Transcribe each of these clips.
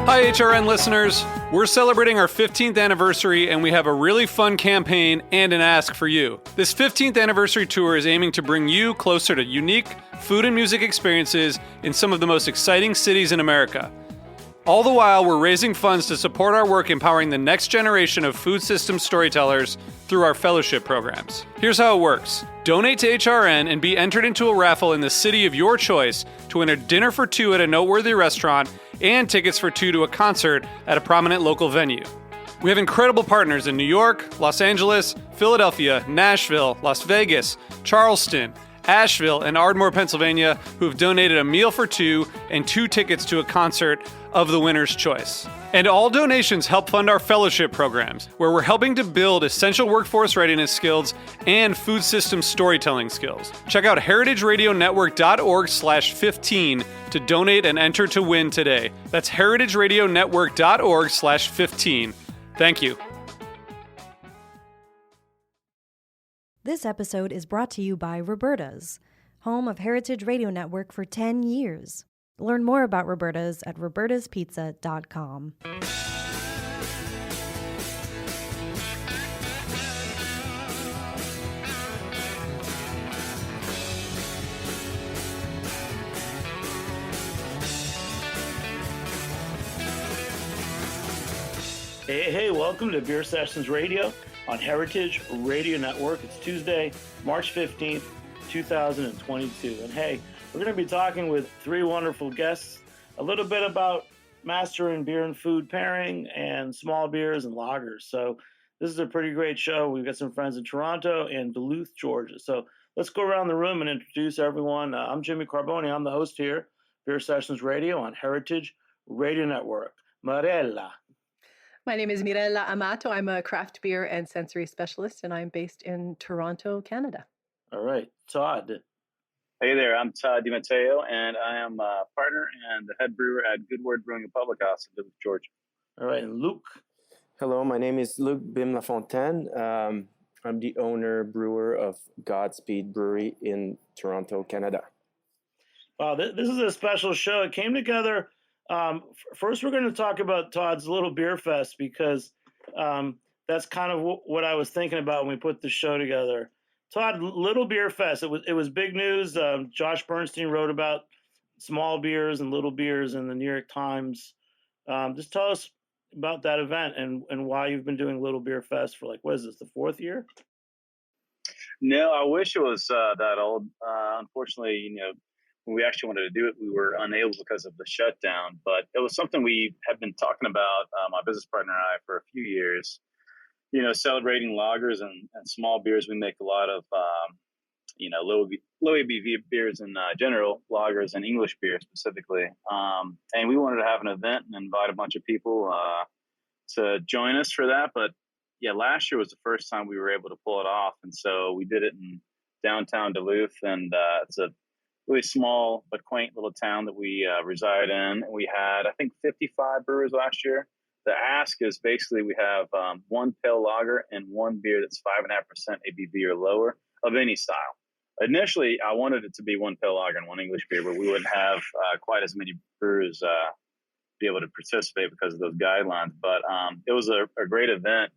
Hi, HRN listeners. We're celebrating our 15th anniversary, and we have a really fun campaign and an ask for you. This 15th anniversary tour is aiming to bring you closer to unique food and music experiences in some of the most exciting cities in America. All the while, we're raising funds to support our work empowering the next generation of food systems storytellers through our fellowship programs. Here's how it works. Donate to HRN and be entered into a raffle in the city of your choice to win a dinner for two at a noteworthy restaurant and tickets for two to a concert at a prominent local venue. We have incredible partners in New York, Los Angeles, Philadelphia, Nashville, Las Vegas, Charleston, Asheville, and Ardmore, Pennsylvania, who have donated a meal for two and two tickets to a concert of the winner's choice. And all donations help fund our fellowship programs, where we're helping to build essential workforce readiness skills and food system storytelling skills. Check out heritageradionetwork.org/15 to donate and enter to win today. That's heritageradionetwork.org/15. Thank you. This episode is brought to you by Roberta's, home of Heritage Radio Network for 10 years. Learn more about Roberta's at robertaspizza.com. Hey, welcome to Beer Sessions Radio on Heritage Radio Network. It's Tuesday, March 15th, 2022. And hey, we're going to be talking with three wonderful guests, a little bit about mastering beer and food pairing and small beers and lagers. So this is a pretty great show. We've got some friends in Toronto and Duluth, Georgia. So let's go around the room and introduce everyone. I'm Jimmy Carboni. I'm the host here, Beer Sessions Radio on Heritage Radio Network. Mirella. My name is Mirella Amato. I'm a craft beer and sensory specialist, and I'm based in Toronto, Canada. All right. Todd. Hey there, I'm Todd DiMatteo, and I am a partner and the head brewer at Good Word Brewing and Public House in Duluth, Georgia. All right, and Luke. Hello, my name is Luke Bim LaFontaine. I'm the owner brewer of Godspeed Brewery in Toronto, Canada. Wow, this is a special show. It came together. First, we're going to talk about Todd's Little Beer Fest because that's kind of what I was thinking about when we put the show together. Todd, Little Beer Fest. It was big news. Josh Bernstein wrote about small beers and little beers in the New York Times. Just tell us about that event and why you've been doing Little Beer Fest for what is this, the fourth year? No, I wish it was that old. Unfortunately, when we actually wanted to do it, we were unable because of the shutdown. But it was something we had been talking about, my business partner and I, for a few years. Celebrating lagers and small beers. We make a lot of, low ABV beers in general, lagers and English beer specifically. And we wanted to have an event and invite a bunch of people to join us for that. But yeah, last year was the first time we were able to pull it off. And so we did it in downtown Duluth. And it's a really small but quaint little town that we reside in. And we had, I think, 55 brewers last year. The ask is basically we have one pale lager and one beer that's 5.5% ABV or lower of any style. Initially, I wanted it to be one pale lager and one English beer, but we wouldn't have quite as many brewers be able to participate because of those guidelines. But it was a great event.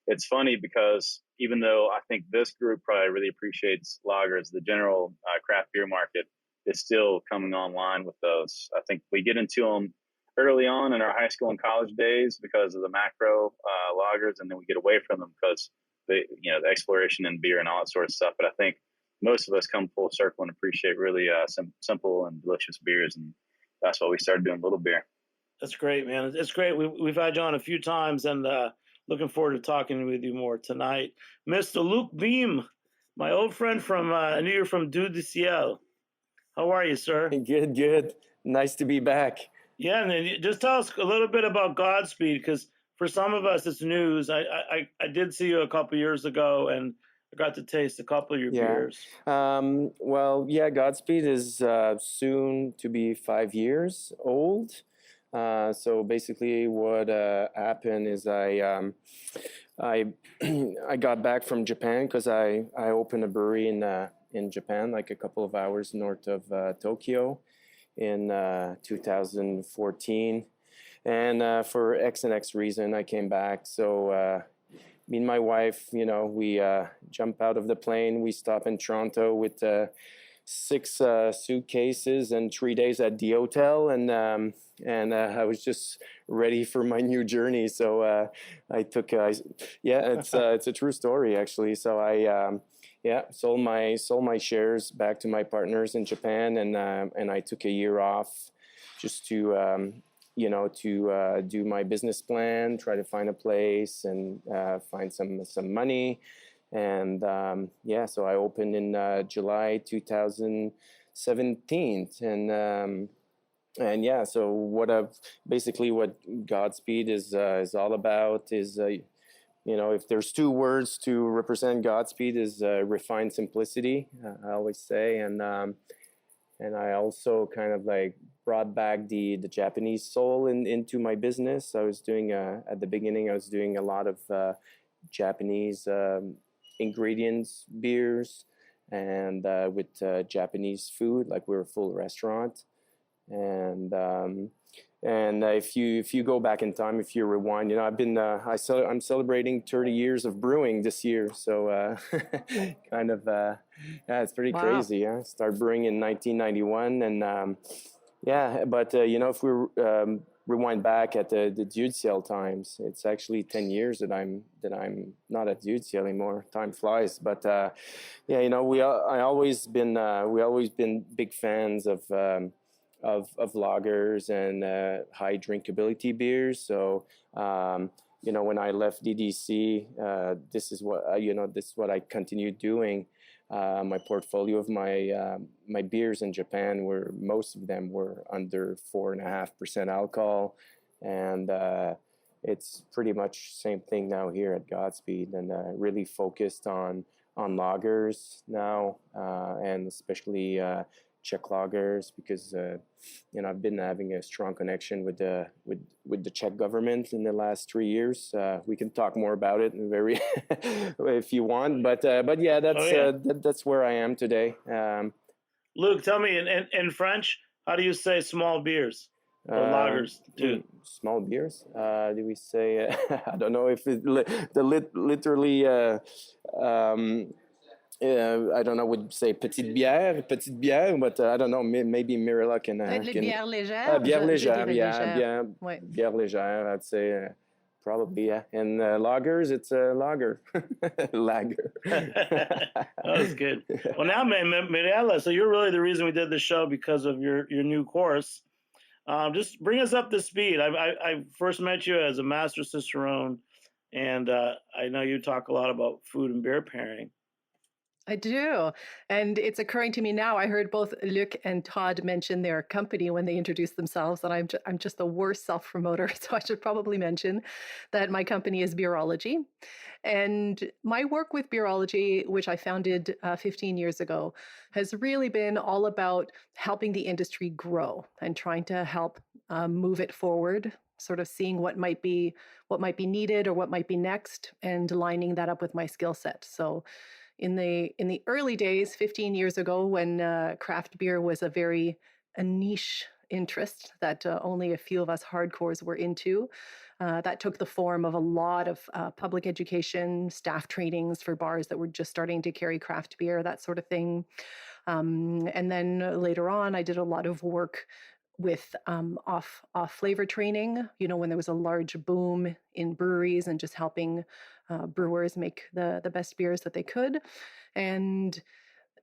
It's funny because even though I think this group probably really appreciates lagers, the general craft beer market is still coming online with those. I think we get into them early on in our high school and college days because of the macro lagers, and then we get away from them because the exploration in beer and all that sort of stuff. But I think most of us come full circle and appreciate really simple and delicious beers, and that's why we started doing Little Beer. That's great, man. It's great. We've had you on a few times, and looking forward to talking with you more tonight. Mr. Luke Beam, my old friend from, I knew you're from Dieu du Ciel. How are you, sir? Good. Nice to be back. Yeah, and then just tell us a little bit about Godspeed, because for some of us it's news. I did see you a couple years ago, and I got to taste a couple of your beers. Godspeed is soon to be 5 years old. So basically what happened is I got back from Japan because I opened a brewery in Japan, like a couple of hours north of Tokyo in 2014. And for X and X reason, I came back. So me and my wife, we jump out of the plane. We stop in Toronto with 6 suitcases and 3 days at the hotel, and I was just ready for my new journey. So I took, it's a true story actually. So I sold my shares back to my partners in Japan, and I took a year off just to do my business plan, try to find a place and find some money. And so I opened in July 2017, so what Godspeed is all about is if there's 2 words to represent Godspeed is refined simplicity, I always say, and I also kind of like brought back the Japanese soul into my business. I was doing at the beginning a lot of Japanese ingredients, beers, and with Japanese food, like we're a full restaurant. And if you go back in time, if you rewind, I'm celebrating 30 years of brewing this year. So it's pretty crazy. Yeah, started brewing in 1991, and if we rewind back at the Budziak times, it's actually 10 years that I'm not at Budziak anymore. Time flies, but we always been big fans of lagers and high drinkability beers. So when I left DDC, this is what I continued doing. My portfolio of my beers in Japan most of them were under 4.5% alcohol, and it's pretty much same thing now here at Godspeed, and really focused on lagers now, and especially Czech lagers, because I've been having a strong connection with the Czech government in the last 3 years. We can talk more about it if you want, but that's where I am today. Luke, tell me in French, how do you say small beers or lagers? Small beers? Do we say? I don't know if literally. I don't know, would say petite bière, but I don't know, maybe Mirella can... bière légère? Bière légère, Ouais. Bière légère, I'd say probably, yeah. And lagers, it's a lager. Lager. That was good. Well, now, Mirella, so you're really the reason we did the show, because of your new course. Just bring us up to speed. I first met you as a master cicerone, and I know you talk a lot about food and beer pairing. I do. And it's occurring to me now. I heard both Luc and Todd mention their company when they introduced themselves, and I'm just the worst self-promoter. So I should probably mention that my company is Beerology. And my work with Beerology, which I founded 15 years ago, has really been all about helping the industry grow and trying to help move it forward, sort of seeing what might be needed or what might be next, and lining that up with my skill set. So in the early days, 15 years ago, when craft beer was a niche interest that only a few of us hardcores were into, that took the form of a lot of public education, staff trainings for bars that were just starting to carry craft beer, that sort of thing. And then later on, I did a lot of work with off flavor training, when there was a large boom in breweries, and just helping brewers make the best beers that they could. And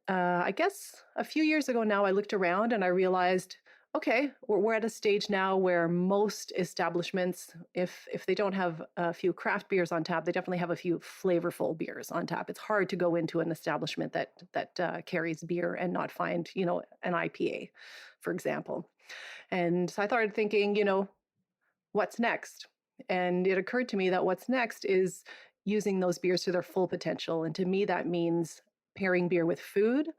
I guess a few years ago now, I looked around and I realized, okay, we're at a stage now where most establishments, if they don't have a few craft beers on tap, they definitely have a few flavorful beers on tap. It's hard to go into an establishment that carries beer and not find, an IPA, for example. And so I started thinking, what's next? And it occurred to me that what's next is using those beers to their full potential. And to me, that means pairing beer with food,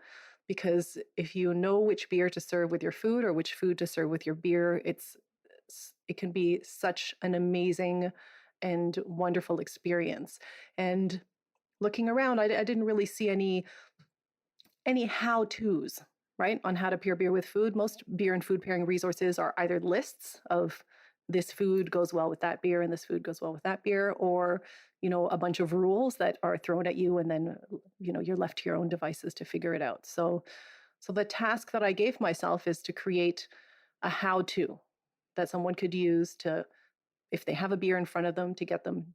because if you know which beer to serve with your food or which food to serve with your beer, it can be such an amazing and wonderful experience. And looking around, I didn't really see any how-tos, right, on how to pair beer with food. Most beer and food pairing resources are either lists of this food goes well with that beer and this food goes well with that beer, or, a bunch of rules that are thrown at you and then, you're left to your own devices to figure it out. So the task that I gave myself is to create a how-to that someone could use to, if they have a beer in front of them, to get them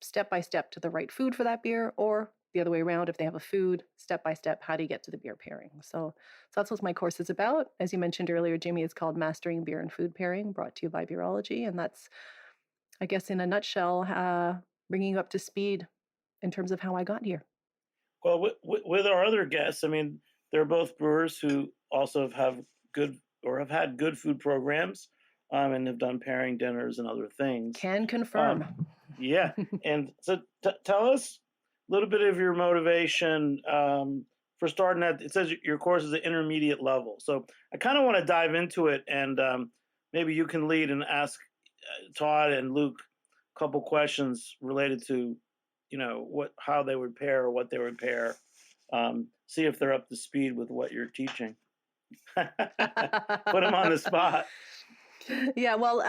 step by step to the right food for that beer, or the other way around, if they have a food, step by step, how do you get to the beer pairing? So that's what my course is about. As you mentioned earlier, Jimmy, it's called Mastering Beer and Food Pairing, brought to you by Beerology. And that's, I guess, in a nutshell, bringing you up to speed in terms of how I got here. Well, with our other guests, I mean, they're both brewers who also have good or have had good food programs, and have done pairing dinners and other things. Can confirm. Yeah. And so tell us a little bit of your motivation for starting at, it says your course is at intermediate level. So I kind of want to dive into it, and maybe you can lead and ask Todd and Luke a couple questions related to, how they would pair or what they would pair. See if they're up to speed with what you're teaching. Put them on the spot. Yeah, well,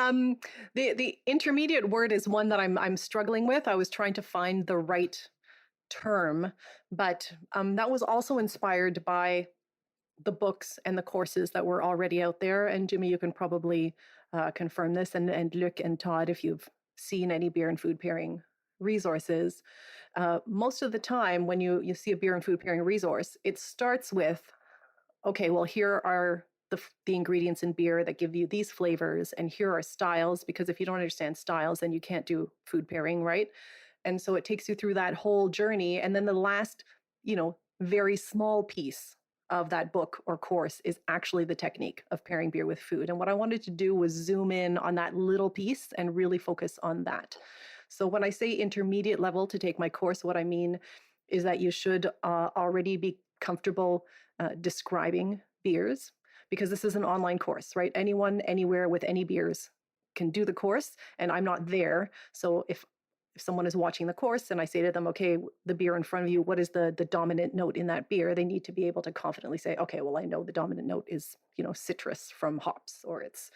the intermediate word is one that I'm struggling with. I was trying to find the right term, but that was also inspired by the books and the courses that were already out there. And Jimmy, you can probably confirm this, and Luc and Todd, if you've seen any beer and food pairing resources. Most of the time when you see a beer and food pairing resource, it starts with, okay, well, here are the ingredients in beer that give you these flavors, and here are styles, because if you don't understand styles, then you can't do food pairing, right? And so it takes you through that whole journey. And then the last, very small piece of that book or course is actually the technique of pairing beer with food. And what I wanted to do was zoom in on that little piece and really focus on that. So when I say intermediate level to take my course, what I mean is that you should already be comfortable describing beers, because this is an online course, right? Anyone, anywhere with any beers can do the course, and I'm not there. So if someone is watching the course and I say to them, okay, the beer in front of you, what is the dominant note in that beer? They need to be able to confidently say, okay, well, I know the dominant note is, citrus from hops, or it's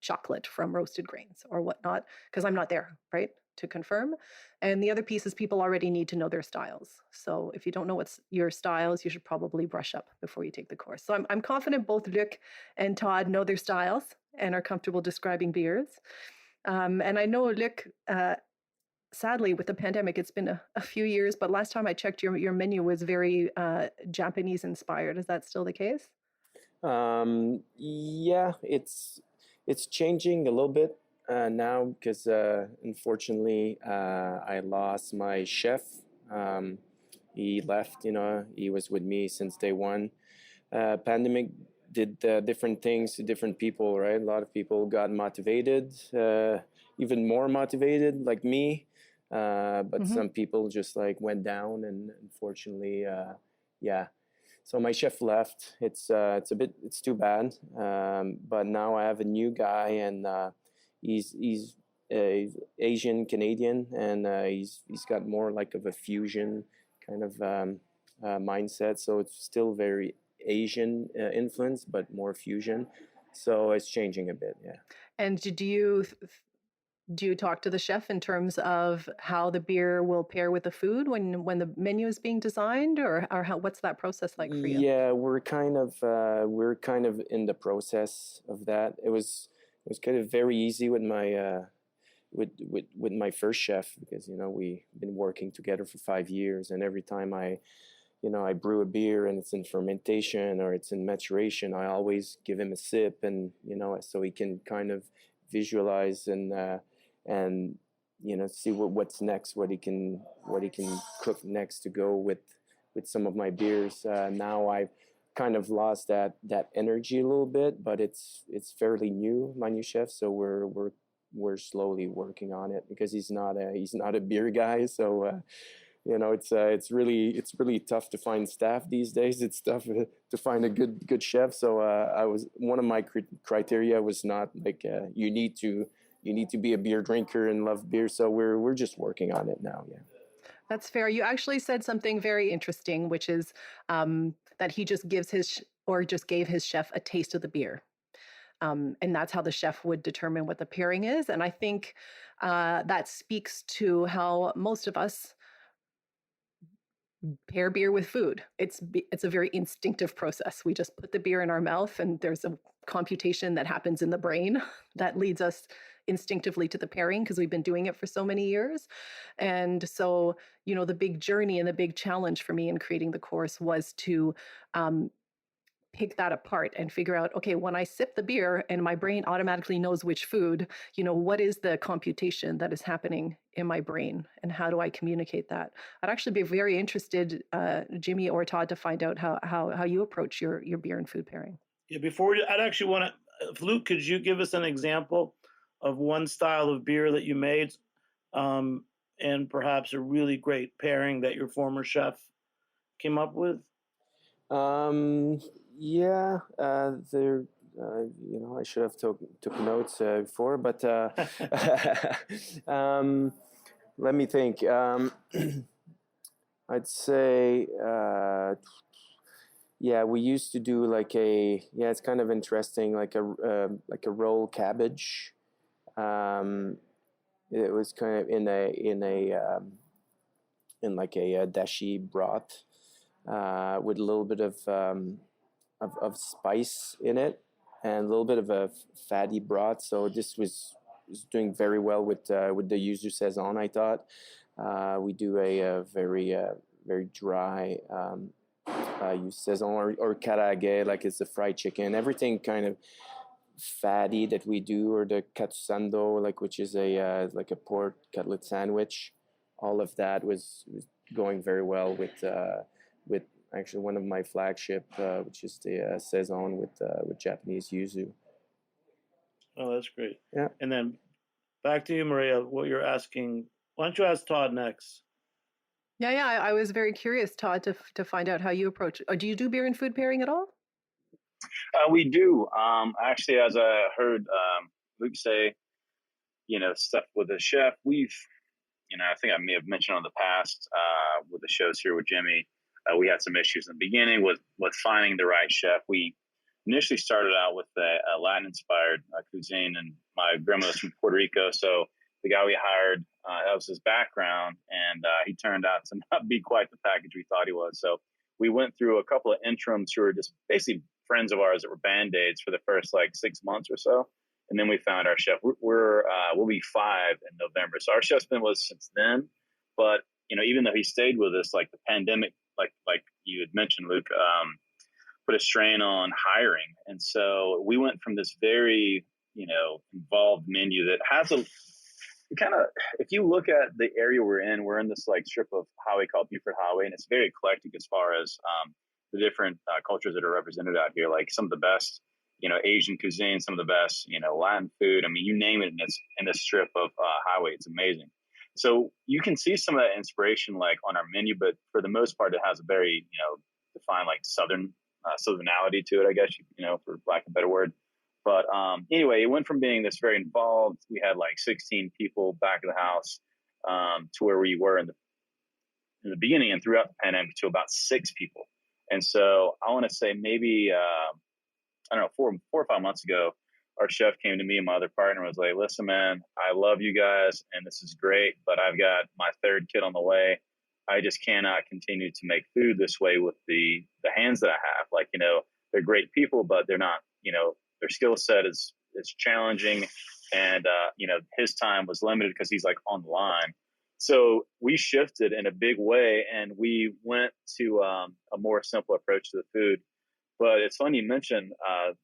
chocolate from roasted grains or whatnot, because I'm not there, right, to confirm. And the other piece is people already need to know their styles. So if you don't know what's your styles, you should probably brush up before you take the course. So I'm confident both Luc and Todd know their styles and are comfortable describing beers. And I know Luc, sadly, with the pandemic, it's been a few years, but last time I checked, your menu was very Japanese inspired. Is that still the case? Yeah, it's changing a little bit now, because unfortunately I lost my chef. He left, he was with me since day one. Pandemic did different things to different people, right? A lot of people got motivated, even more motivated like me. But some people just went down, and unfortunately, yeah. So my chef left. It's too bad. But now I have a new guy, and he's Asian Canadian, and he's got more of a fusion kind of mindset. So it's still very Asian influence, but more fusion. So it's changing a bit, yeah. And do you talk to the chef in terms of how the beer will pair with the food when the menu is being designed, or what's that process like for you? Yeah, we're kind of in the process of that. It was kind of very easy with my with my first chef, because we've been working together for 5 years, and every time I brew a beer and it's in fermentation or it's in maturation, I always give him a sip, and so he can kind of visualize and see what's next, what he can cook next to go with some of my beers. Now I've kind of lost that energy a little bit, but it's fairly new, my new chef. So we're slowly working on it, because he's not a beer guy. So it's really tough to find staff these days. It's tough to find a good chef. So one of my criteria was not you need to be a beer drinker and love beer. So we're just working on it now. Yeah. That's fair. You actually said something very interesting, which is that he just gave his chef a taste of the beer. And that's how the chef would determine what the pairing is. And I think that speaks to how most of us pair beer with food. It's a very instinctive process. We just put the beer in our mouth, and there's a computation that happens in the brain that leads us instinctively to the pairing because we've been doing it for so many years. And so, the big journey and the big challenge for me in creating the course was to pick that apart and figure out, okay, when I sip the beer and my brain automatically knows which food, what is the computation that is happening in my brain, and how do I communicate that? I'd actually be very interested, Jimmy or Todd, to find out how you approach your beer and food pairing. Yeah, I'd actually want to, Luke, could you give us an example of one style of beer that you made, and perhaps a really great pairing that your former chef came up with? Yeah, there. I should have took notes before, but let me think. I'd say, yeah, we used to do it's kind of interesting, like a roll cabbage. It was kind of in like a dashi broth. With a little bit of spice in it and a little bit of a fatty broth. So this was doing very well with the yuzu saison, I thought. We do a very dry yuzu saison or karaage, like it's the fried chicken. Everything kind of fatty that we do, or the katsando, which is like a pork cutlet sandwich. All of that was going very well with actually one of my flagship, which is the saison with Japanese yuzu. Oh, that's great. Yeah. And then back to you, Maria. What you're asking? Why don't you ask Todd next? Yeah. I was very curious, Todd, to find out how you approach. Do you do beer and food pairing at all? We do. Actually, as I heard Luke say, stuff with the chef, we've, I think I may have mentioned on the past with the shows here with Jimmy, we had some issues in the beginning with finding the right chef. We initially started out with a Latin-inspired cuisine, and my grandmother's from Puerto Rico, so the guy we hired, that was his background, and he turned out to not be quite the package we thought he was. So we went through a couple of interims who were just basically friends of ours that were Band-Aids for the first 6 months or so. And then we found our chef. We'll be 5 in November. So our chef's been with us since then. But, even though he stayed with us, the pandemic, like you had mentioned, Luke, put a strain on hiring. And so we went from this very, involved menu that has if you look at the area we're in this strip of highway called Buford Highway, and it's very eclectic as far as the different cultures that are represented out here, like some of the best, Asian cuisine, some of the best, Latin food. I mean, you name it in this strip of highway. It's amazing. So you can see some of that inspiration on our menu, but for the most part, it has a very, defined Southernality to it, I guess, for lack of a better word. But anyway, it went from being this very involved, we had 16 people back of the house, to where we were in the beginning and throughout the pandemic to about 6 people. And so I want to say maybe, I don't know, 4 or 5 months ago, our chef came to me and my other partner and was like, listen, man, I love you guys and this is great, but I've got my 3rd kid on the way. I just cannot continue to make food this way with the hands that I have. They're great people, but they're not, their skill set is challenging. And, his time was limited because he's on the line. So we shifted in a big way and we went to a more simple approach to the food. But it's funny you mentioned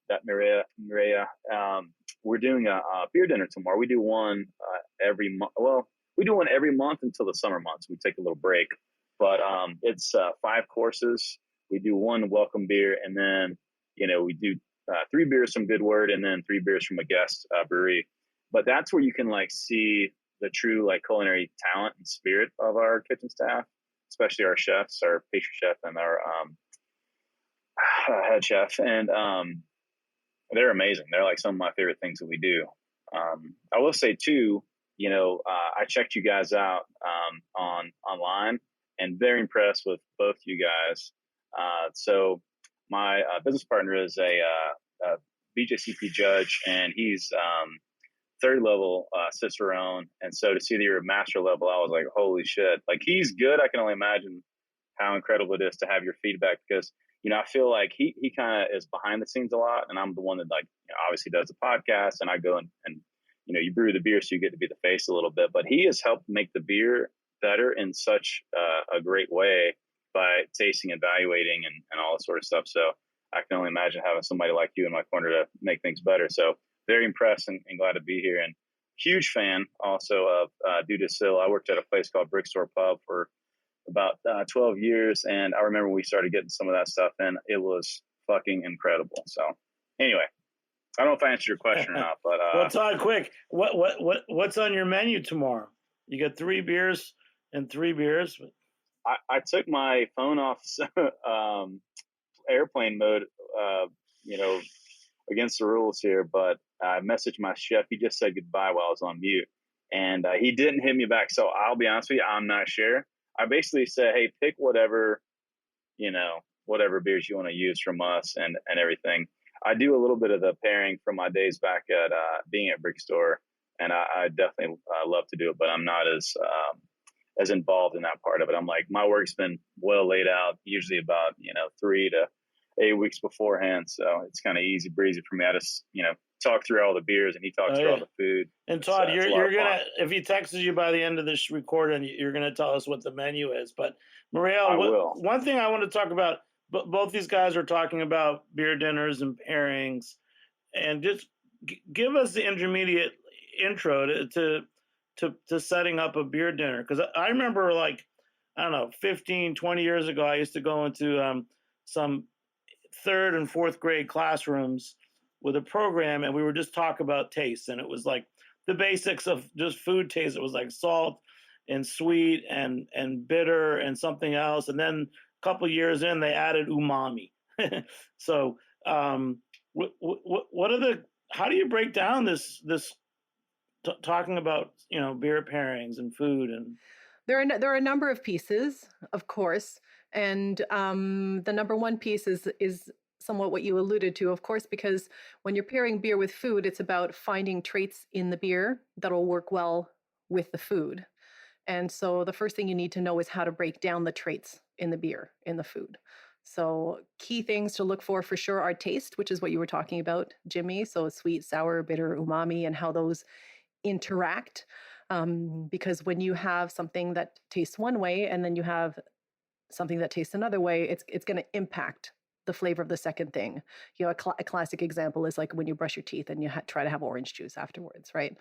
that, Mirella. We're doing a beer dinner tomorrow. We do one every month. Well, we do one every month until the summer months. We take a little break. But it's 5 courses. We do 1 welcome beer, and then we do 3 beers from Good Word, and then 3 beers from a guest brewery. But that's where you can see the true culinary talent and spirit of our kitchen staff, especially our chefs, our pastry chef, and our head chef, and they're amazing. They're some of my favorite things that we do. I will say too, I checked you guys out online, and very impressed with both you guys. So my business partner is a BJCP judge, and he's third level Cicerone. And so to see that you're a master level, I was like, holy shit! Like, he's good. I can only imagine how incredible it is to have your feedback, because I feel like he kind of is behind the scenes a lot, and I'm the one that, like, obviously does the podcast, and I go and you brew the beer, so you get to be the face a little bit. But he has helped make the beer better in such a great way by tasting, evaluating, and all that sort of stuff. So I can only imagine having somebody like you in my corner to make things better. So very impressed and glad to be here. And huge fan also of Due Distill. I worked at a place called Brickstore Pub for about 12 years. And I remember when we started getting some of that stuff in, it was fucking incredible. So anyway, I don't know if I answered your question or not, but well, Todd, quick, what's on your menu tomorrow? You got 3 beers and 3 beers. I took my phone off airplane mode, against the rules here, but I messaged my chef. He just said goodbye while I was on mute, and he didn't hit me back. So I'll be honest with you, I'm not sure. I basically said, hey, pick whatever beers you want to use from us and everything. I do a little bit of the pairing from my days back at being at Brickstore, and I definitely love to do it, but I'm not as involved in that part of it. I'm like, my work's been well laid out, usually about 3 to 8 weeks beforehand, so it's kind of easy breezy for me. I just talk through all the beers, and he talks through all the food. And Todd, so you're gonna, if he texts you by the end of this recording, you're gonna tell us what the menu is. But Mirella, one thing I want to talk about. Both these guys are talking about beer dinners and pairings, and just give us the intermediate intro to setting up a beer dinner. Because I remember, like, I don't know, 15, 20 years ago, I used to go into some 3rd and 4th grade classrooms with a program, and we were just talking about taste, and it was like the basics of just food taste. It was like salt and sweet and bitter and something else, and then couple years in, they added umami. So, what are how do you break down this talking about beer pairings and food? And there are a number of pieces, of course, and the number one piece is somewhat what you alluded to, of course, because when you're pairing beer with food, it's about finding traits in the beer that'll work well with the food. And so the first thing you need to know is how to break down the traits in the beer, in the food. So key things to look for sure are taste, which is what you were talking about, Jimmy. So sweet, sour, bitter, umami, and how those interact. Because when you have something that tastes one way and then you have something that tastes another way, it's going to impact the flavor of the second thing. A classic example is like when you brush your teeth and you try to have orange juice afterwards, right?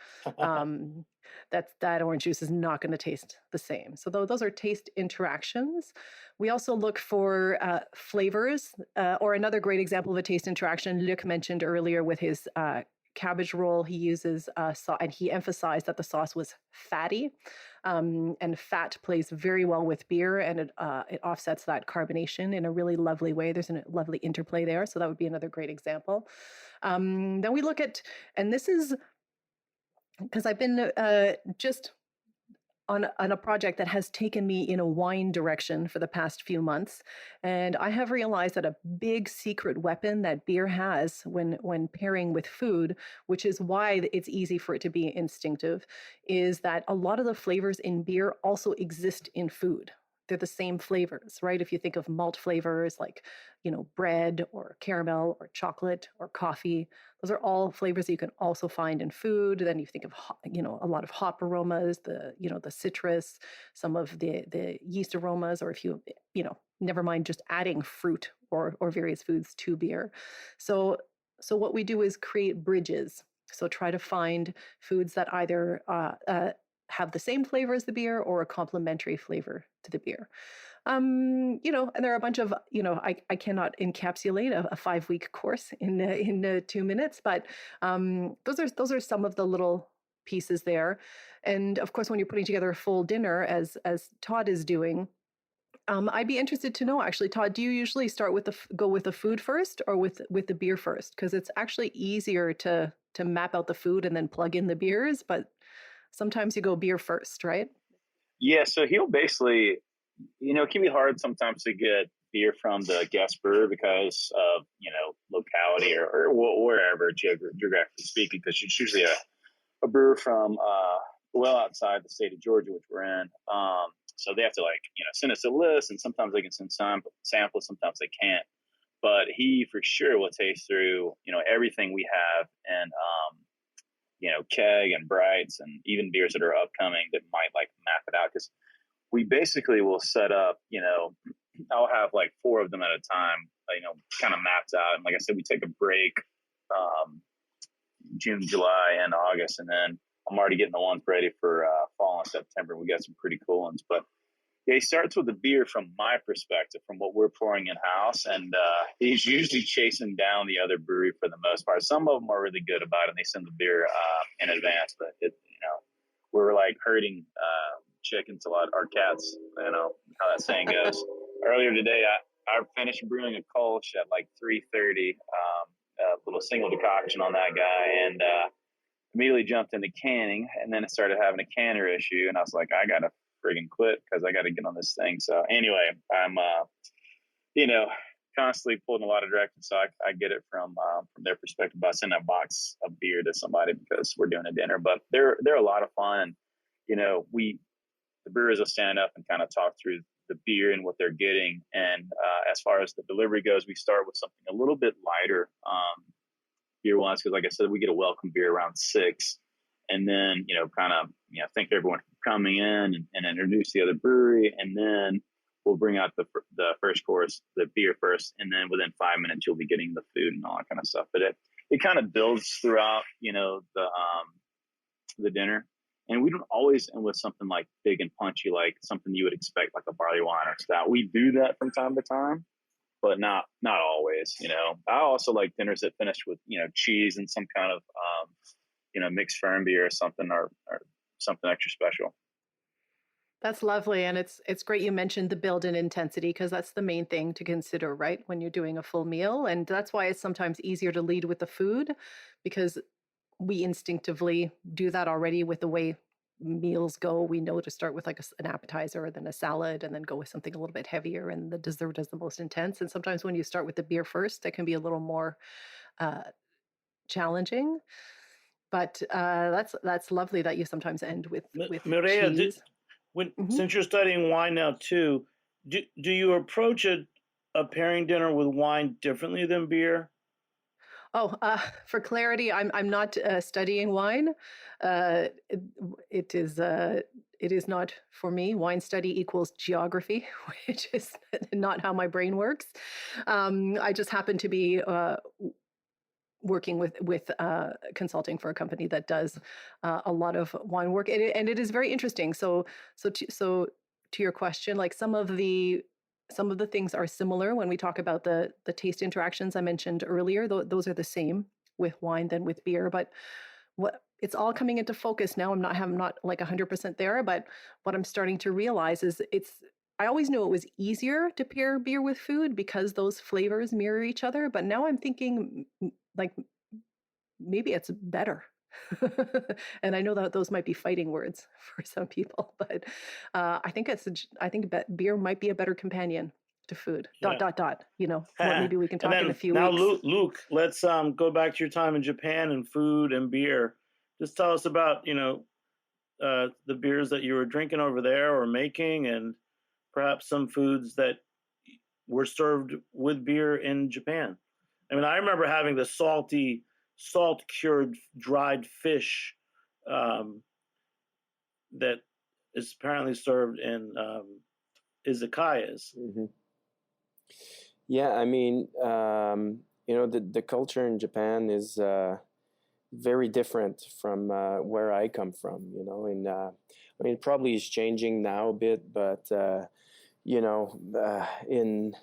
That orange juice is not going to taste the same. So those are taste interactions. We also look for flavors, or another great example of a taste interaction Luc mentioned earlier with his cabbage roll. He uses and he emphasized that the sauce was fatty, and fat plays very well with beer, and it offsets that carbonation in a really lovely way. There's a lovely interplay there, so that would be another great example. Then we look at, and this is because I've been just on a project that has taken me in a wine direction for the past few months. And I have realized that a big secret weapon that beer has when pairing with food, which is why it's easy for it to be instinctive, is that a lot of the flavors in beer also exist in food. They're the same flavors, right? If you think of malt flavors like, bread or caramel or chocolate or coffee, those are all flavors that you can also find in food. Then you think of, a lot of hop aromas, the citrus, some of the yeast aromas, or if you never mind just adding fruit or various foods to beer. So what we do is create bridges. So try to find foods that either have the same flavor as the beer or a complementary flavor to the beer. And there are a bunch of, I cannot encapsulate a 5-week course in 2 minutes, but those are some of the little pieces there. And of course, when you're putting together a full dinner, as Todd is doing, I'd be interested to know, actually, Todd, do you usually start go with the food first or with the beer first? Because it's actually easier to map out the food and then plug in the beers, but sometimes you go beer first, right? Yeah, so he'll basically, it can be hard sometimes to get beer from the guest brewer because of, locality or wherever geographically speaking, because it's usually a brewer from well outside the state of Georgia, which we're in. So they have to send us a list, and sometimes they can send some samples, sometimes they can't. But he for sure will taste through, everything we have, and keg and brights and even beers that are upcoming that might map it out, because we basically will set up, I'll have 4 of them at a time, kind of mapped out. And like I said, we take a break, June, July, and August. And then I'm already getting the ones ready for fall and September. We got some pretty cool ones, but yeah, he starts with the beer from my perspective, from what we're pouring in house. And he's usually chasing down the other brewery for the most part. Some of them are really good about it, and they send the beer in advance, but we're herding chickens a lot, our cats, how that saying goes. Earlier today, I finished brewing a Kolsch at 3:30, a little single decoction on that guy, and immediately jumped into canning, and then I started having a canner issue, and I was like, I gotta friggin' quit because I gotta get on this thing. So anyway, I'm constantly pulling a lot of directions, so I get it from their perspective by sending a box of beer to somebody because we're doing a dinner. But they're a lot of fun. The brewers will stand up and kind of talk through the beer and what they're getting. And as far as the delivery goes, we start with something a little bit lighter beer-wise, because like I said, we get a welcome beer around 6. And then, thank everyone for coming in and introduce the other brewery. And then we'll bring out the first course, the beer first. And then within 5 minutes, you'll be getting the food and all that kind of stuff. But it kind of builds throughout, the dinner. And we don't always end with something big and punchy, like something you would expect, like a barley wine or stout. We do that from time to time, but not always. I also like dinners that finish with cheese and some kind of mixed firm beer or something something extra special. That's lovely. And it's great you mentioned the build-in intensity, because that's the main thing to consider, right, when you're doing a full meal. And that's why it's sometimes easier to lead with the food, because we instinctively do that already with the way meals go. We know to start with an appetizer, and then a salad, and then go with something a little bit heavier, and the dessert is the most intense. And sometimes when you start with the beer first, that can be a little more challenging. But that's lovely that you sometimes end with Mirella, cheese. Since you're studying wine now too, do you approach a pairing dinner with wine differently than beer? Oh, for clarity, I'm not studying wine. It is not for me. Wine study equals geography, which is not how my brain works. I just happen to be working with consulting for a company that does a lot of wine work, and it is very interesting. So to your question, some of the things are similar when we talk about the taste interactions I mentioned earlier. Those are the same with wine than with beer, but it's all coming into focus now. I'm not 100% there, but what I'm starting to realize is I always knew it was easier to pair beer with food because those flavors mirror each other. But now I'm thinking maybe it's better. And I know that those might be fighting words for some people, but I think beer might be a better companion to food. Yeah. Maybe we can talk in a few now, weeks. Luke, let's go back to your time in Japan and food and beer. Just tell us about the beers that you were drinking over there or making, and perhaps some foods that were served with beer in Japan. I mean, I remember having the salty, salt-cured dried fish that is apparently served in izakayas. Mm-hmm. Yeah, I mean, the culture in Japan is very different from where I come from. And I mean, it probably is changing now a bit, but in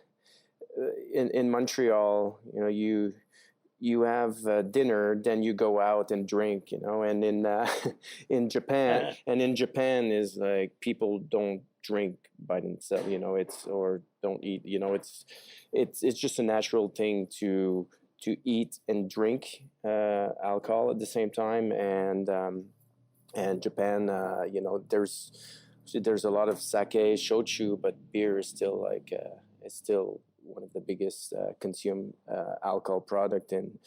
Montreal, you have dinner, then you go out and drink, and in Japan is people don't drink by themselves, or don't eat, it's just a natural thing to eat and drink alcohol at the same time. And Japan, there's a lot of sake, shochu, but beer is still is still one of the biggest consumed alcohol product in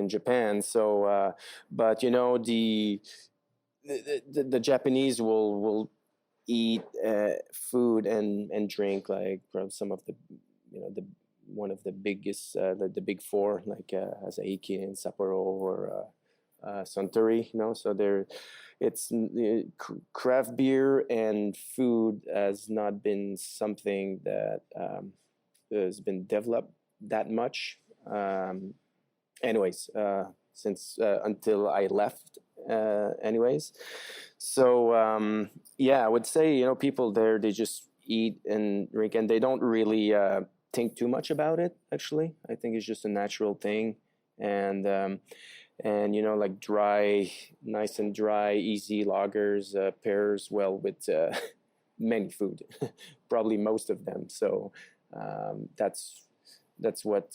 Japan. So, but the Japanese will eat food and drink like from some of the the one of the biggest the big four like Asahi and Sapporo or Suntory. So it's craft beer and food has not been something that has been developed that much. Anyways, since until I left. Anyways, so I would say people there, they just eat and drink and they don't really think too much about it. Actually, I think it's just a natural thing, and like nice and dry, easy lagers pairs well with many food, probably most of them. So that's what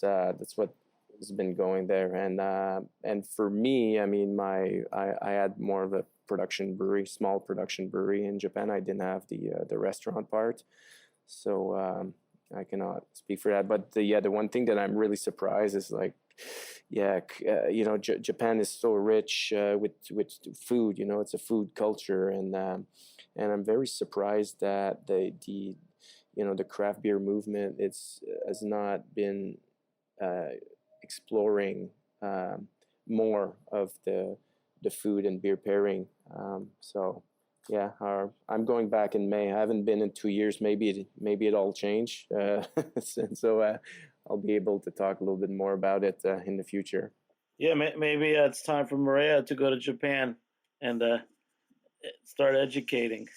has been going there, and for me, I mean, I had more of a small production brewery in Japan. I didn't have the restaurant part, so I cannot speak for that. But the one thing that I'm really surprised is like, Japan is so rich with food. It's a food culture, and I'm very surprised that the craft beer movement has not been exploring more of the food and beer pairing. I'm going back in May. I haven't been in 2 years. Maybe it all changed. So I'll be able to talk a little bit more about it in the future. Yeah, maybe it's time for Mirella to go to Japan and start educating.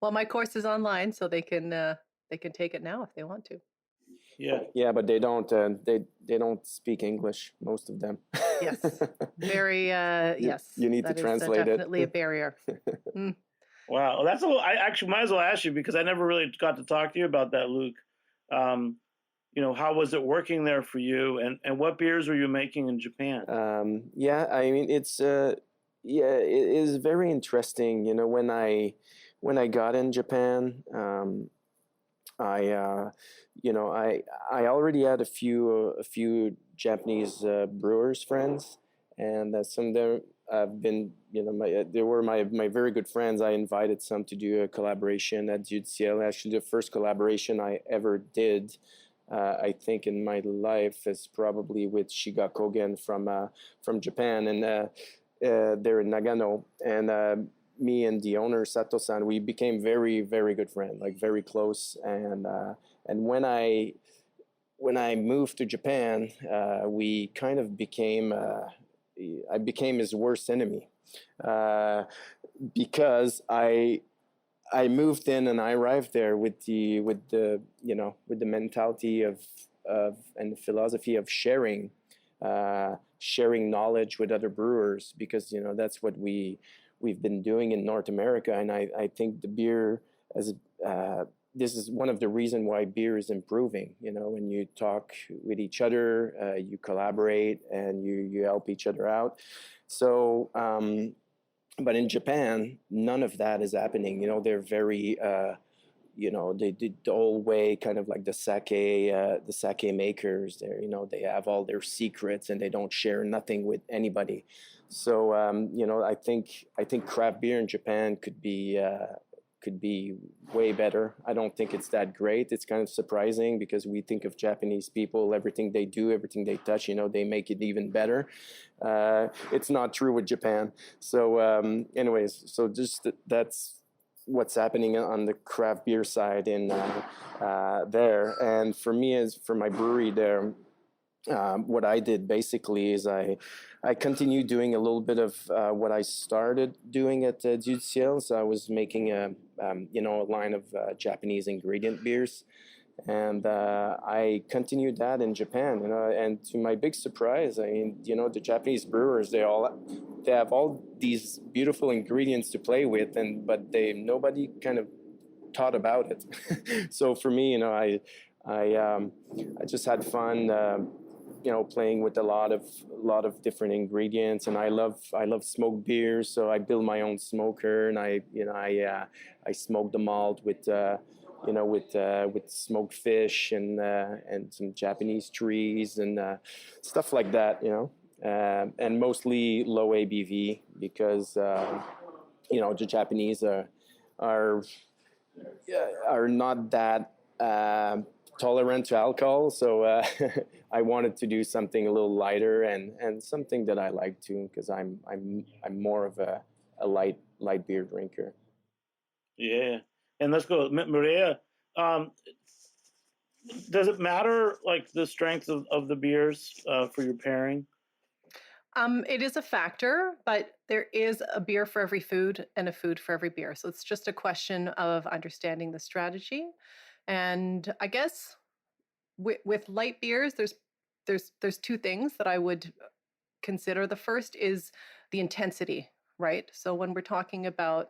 Well, my course is online, so they can take it now if they want to. Yeah, but they don't speak English, most of them. Yes, very yes. You need to translate it. Definitely a barrier. Wow, that's a little. I actually might as well ask you because I never really got to talk to you about that, Luke. How was it working there for you, and what beers were you making in Japan? I mean, it's it is very interesting. When I got in Japan, I already had a few Japanese brewers friends, and some of them have been, they were my very good friends. I invited some to do a collaboration at Budziak. Actually, the first collaboration I ever did, I think in my life, is probably with Shiga Kogen from Japan, and they're in Nagano, and me and the owner Sato-san, we became very, very good friends, like very close. And when I moved to Japan, we kind of became I became his worst enemy because I moved in and I arrived there with the mentality of and the philosophy of sharing knowledge with other brewers, because that's what we've been doing in North America. And I think the beer this is one of the reasons why beer is improving. When you talk with each other, you collaborate and you help each other out. So, but in Japan, none of that is happening. They're very, they did the old way, kind of like the sake makers. They have all their secrets and they don't share nothing with anybody. So, I think craft beer in Japan could be way better. I don't think it's that great. It's kind of surprising because we think of Japanese people, everything they do, everything they touch, they make it even better. It's not true with Japan. So anyways, so just that's what's happening on the craft beer side in there. And for me, for my brewery there, what I did basically is I continued doing a little bit of what I started doing at Budziak. So I was making a line of Japanese ingredient beers, and I continued that in Japan. And to my big surprise, the Japanese brewers, they have all these beautiful ingredients to play with, but nobody kind of thought about it. So for me, I just had fun. Playing with a lot of different ingredients, and I love smoked beers, so I build my own smoker, and I smoke the malt with with smoked fish and some Japanese trees and stuff like that, and mostly low ABV because the Japanese are not that tolerant to alcohol, so I wanted to do something a little lighter and something that I like too, because I'm more of a light beer drinker. Yeah, and let's go, Maria. Does it matter like the strength of the beers for your pairing? It is a factor, but there is a beer for every food and a food for every beer. So it's just a question of understanding the strategy. And I guess with light beers, there's two things that I would consider. The first is the intensity, right? So when we're talking about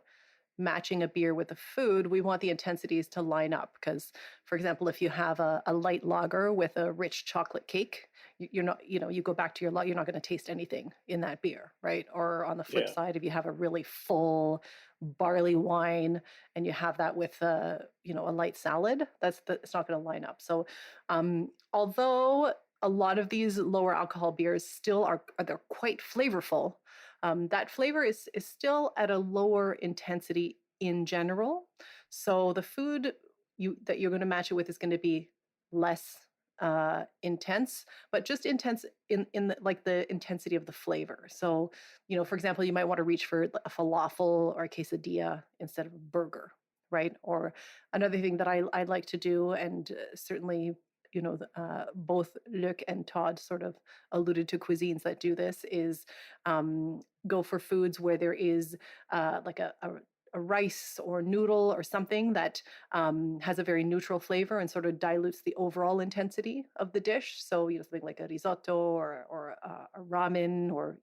matching a beer with a food, we want the intensities to line up. Because, for example, if you have a light lager with a rich chocolate cake, you're not, you go back to your you're not going to taste anything in that beer, right? Or on the flip side, if you have a really full barley wine and you have that with a light salad, it's not going to line up. So, although a lot of these lower alcohol beers still they're quite flavorful, that flavor is still at a lower intensity in general. So the food that you're going to match it with is going to be less intense, but just intense in the intensity of the flavor. So, for example, you might want to reach for a falafel or a quesadilla instead of a burger, right? Or another thing that I like to do, and certainly both Luc and Todd sort of alluded to cuisines that do this, is go for foods where there is like a rice or noodle or something that has a very neutral flavor and sort of dilutes the overall intensity of the dish. So, something like a risotto or a ramen, or,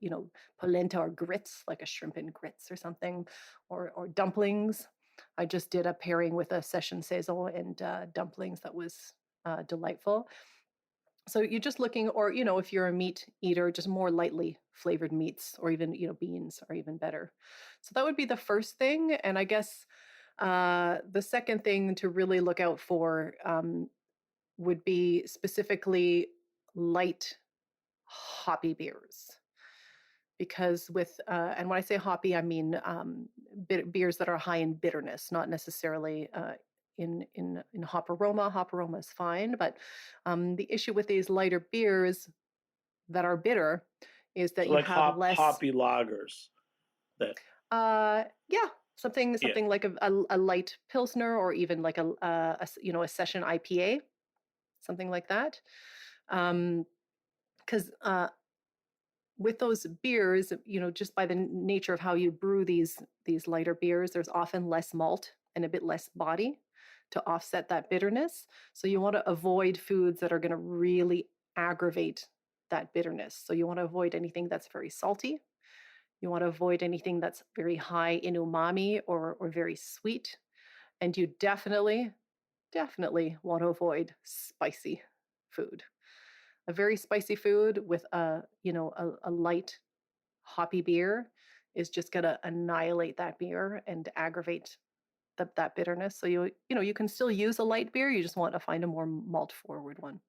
polenta or grits, like a shrimp and grits or something, or dumplings. I just did a pairing with a session saison and dumplings that was delightful. So you're just looking, or, if you're a meat eater, just more lightly flavored meats, or even, beans are even better. So that would be the first thing. And I guess the second thing to really look out for would be specifically light hoppy beers. Because and when I say hoppy, I mean beers that are high in bitterness, not necessarily in hop aroma. Hop aroma is fine, but the issue with these lighter beers that are bitter is that So you like have less hoppy lagers. Something like a light pilsner, or even like a session IPA, something like that. Because with those beers, just by the nature of how you brew these lighter beers, there's often less malt and a bit less body to offset that bitterness. So you want to avoid foods that are going to really aggravate that bitterness. So you want to avoid anything that's very salty. You want to avoid anything that's very high in umami or very sweet. And you definitely want to avoid spicy food. A very spicy food with a light hoppy beer is just going to annihilate that beer and aggravate that bitterness. So you can still use a light beer. You just want to find a more malt forward one.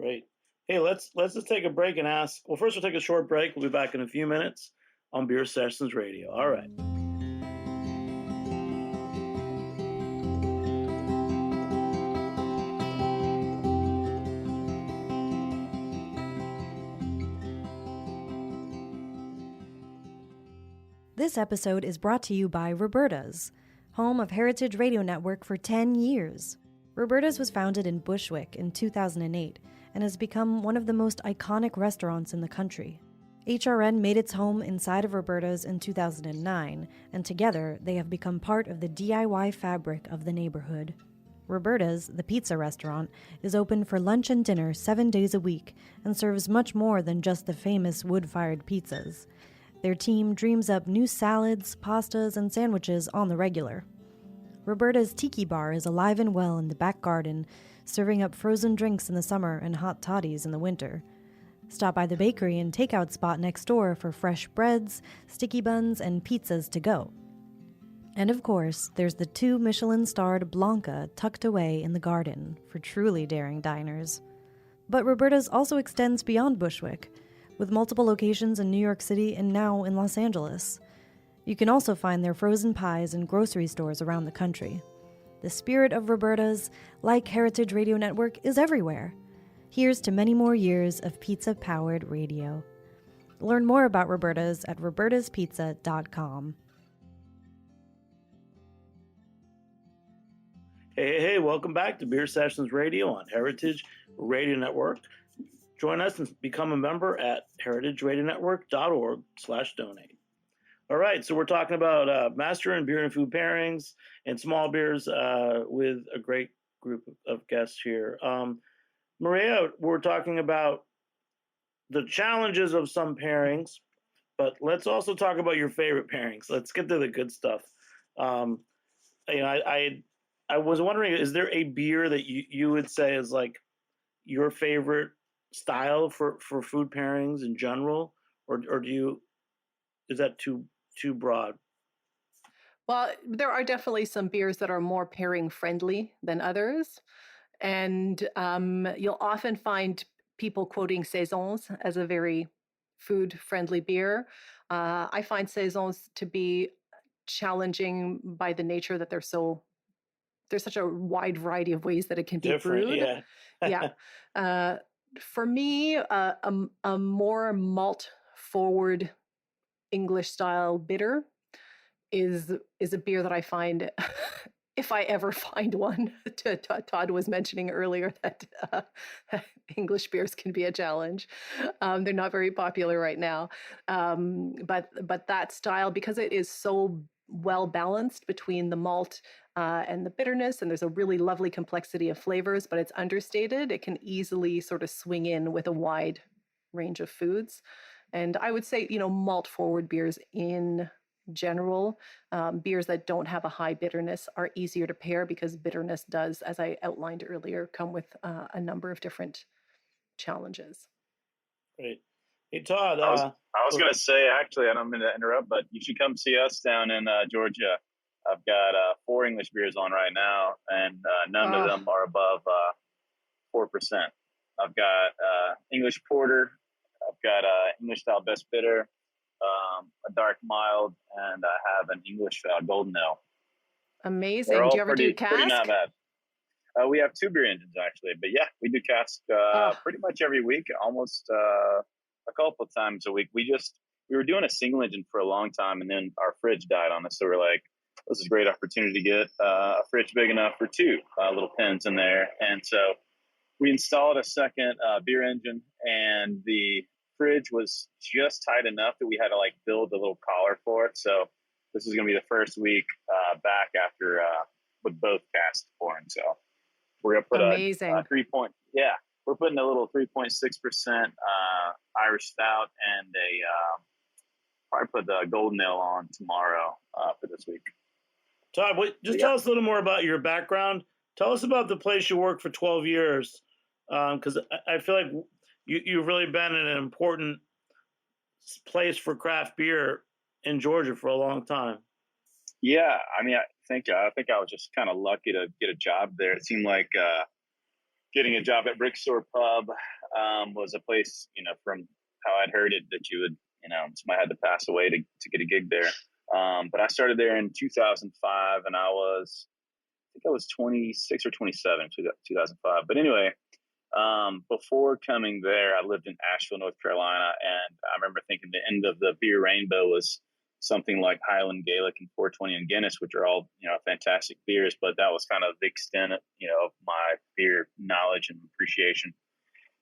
Great. Hey, let's just take a break and ask. Well, first we'll take a short break. We'll be back in a few minutes on Beer Sessions Radio. All right. This episode is brought to you by Roberta's, home of Heritage Radio Network for 10 years. Roberta's was founded in Bushwick in 2008 and has become one of the most iconic restaurants in the country. HRN made its home inside of Roberta's in 2009, and together they have become part of the DIY fabric of the neighborhood. Roberta's, the pizza restaurant, is open for lunch and dinner 7 days a week and serves much more than just the famous wood-fired pizzas. Their team dreams up new salads, pastas, and sandwiches on the regular. Roberta's Tiki Bar is alive and well in the back garden, serving up frozen drinks in the summer and hot toddies in the winter. Stop by the bakery and takeout spot next door for fresh breads, sticky buns, and pizzas to go. And of course, there's the 2 Michelin-starred Blanca tucked away in the garden for truly daring diners. But Roberta's also extends beyond Bushwick, with multiple locations in New York City and now in Los Angeles. You can also find their frozen pies in grocery stores around the country. The spirit of Roberta's, like Heritage Radio Network, is everywhere. Here's to many more years of pizza-powered radio. Learn more about Roberta's at robertaspizza.com. Hey, welcome back to Beer Sessions Radio on Heritage Radio Network. Join us and become a member at heritageradionetwork.org/donate. All right, so we're talking about mastering beer and food pairings and small beers with a great group of guests here. Maria, we're talking about the challenges of some pairings, but let's also talk about your favorite pairings. Let's get to the good stuff. I was wondering, is there a beer that you would say is like your favorite style for food pairings in general, or is that too broad? Well, there are definitely some beers that are more pairing friendly than others. And you'll often find people quoting Saisons as a very food friendly beer. I find Saisons to be challenging by the nature that there's such a wide variety of ways that it can be brewed. Yeah. For me, a more malt forward English style bitter is a beer that I find, if I ever find one. Todd was mentioning earlier that English beers can be a challenge. They're not very popular right now, but that style, because it is so well balanced between the malt and the bitterness, and there's a really lovely complexity of flavors, but it's understated. It can easily sort of swing in with a wide range of foods. And I would say, malt forward beers in general, beers that don't have a high bitterness are easier to pair because bitterness does, as I outlined earlier, come with a number of different challenges. Great. Hey, Todd. I was going to say, actually, I don't mean to interrupt, but you should come see us down in Georgia. I've got 4 English beers on right now, and none of them are above 4%. I've got English Porter. I've got English Style Best Bitter, a dark mild, and I have an English Golden Ale. Amazing. Do you ever do cask? Pretty not bad. We have 2 beer engines, actually. But yeah, we do cask pretty much every week, almost a couple of times a week. We were doing a single engine for a long time, and then our fridge died on us. So we're like, this is a great opportunity to get a fridge big enough for 2 little pens in there. And so we installed a second beer engine, and the fridge was just tight enough that we had to build a little collar for it. So this is going to be the first week back after with both casks pouring. So we're going to put Amazing. a 3 we're putting a little 3.6% Irish stout and probably put the Golden Ale on tomorrow for this week. Todd, tell us a little more about your background. Tell us about the place you worked for 12 years, because I feel like you've really been in an important place for craft beer in Georgia for a long time. Yeah, I mean, I think I was just kind of lucky to get a job there. It seemed like getting a job at Brickstore Pub was a place, from how I'd heard it, that you would, somebody had to pass away to get a gig there. But I started there in 2005, and I think I was 26 or 27 in 2005. But anyway, before coming there, I lived in Asheville, North Carolina, and I remember thinking the end of the beer rainbow was something like Highland Gaelic and 420 and Guinness, which are all, fantastic beers, but that was kind of the extent of, of my beer knowledge and appreciation.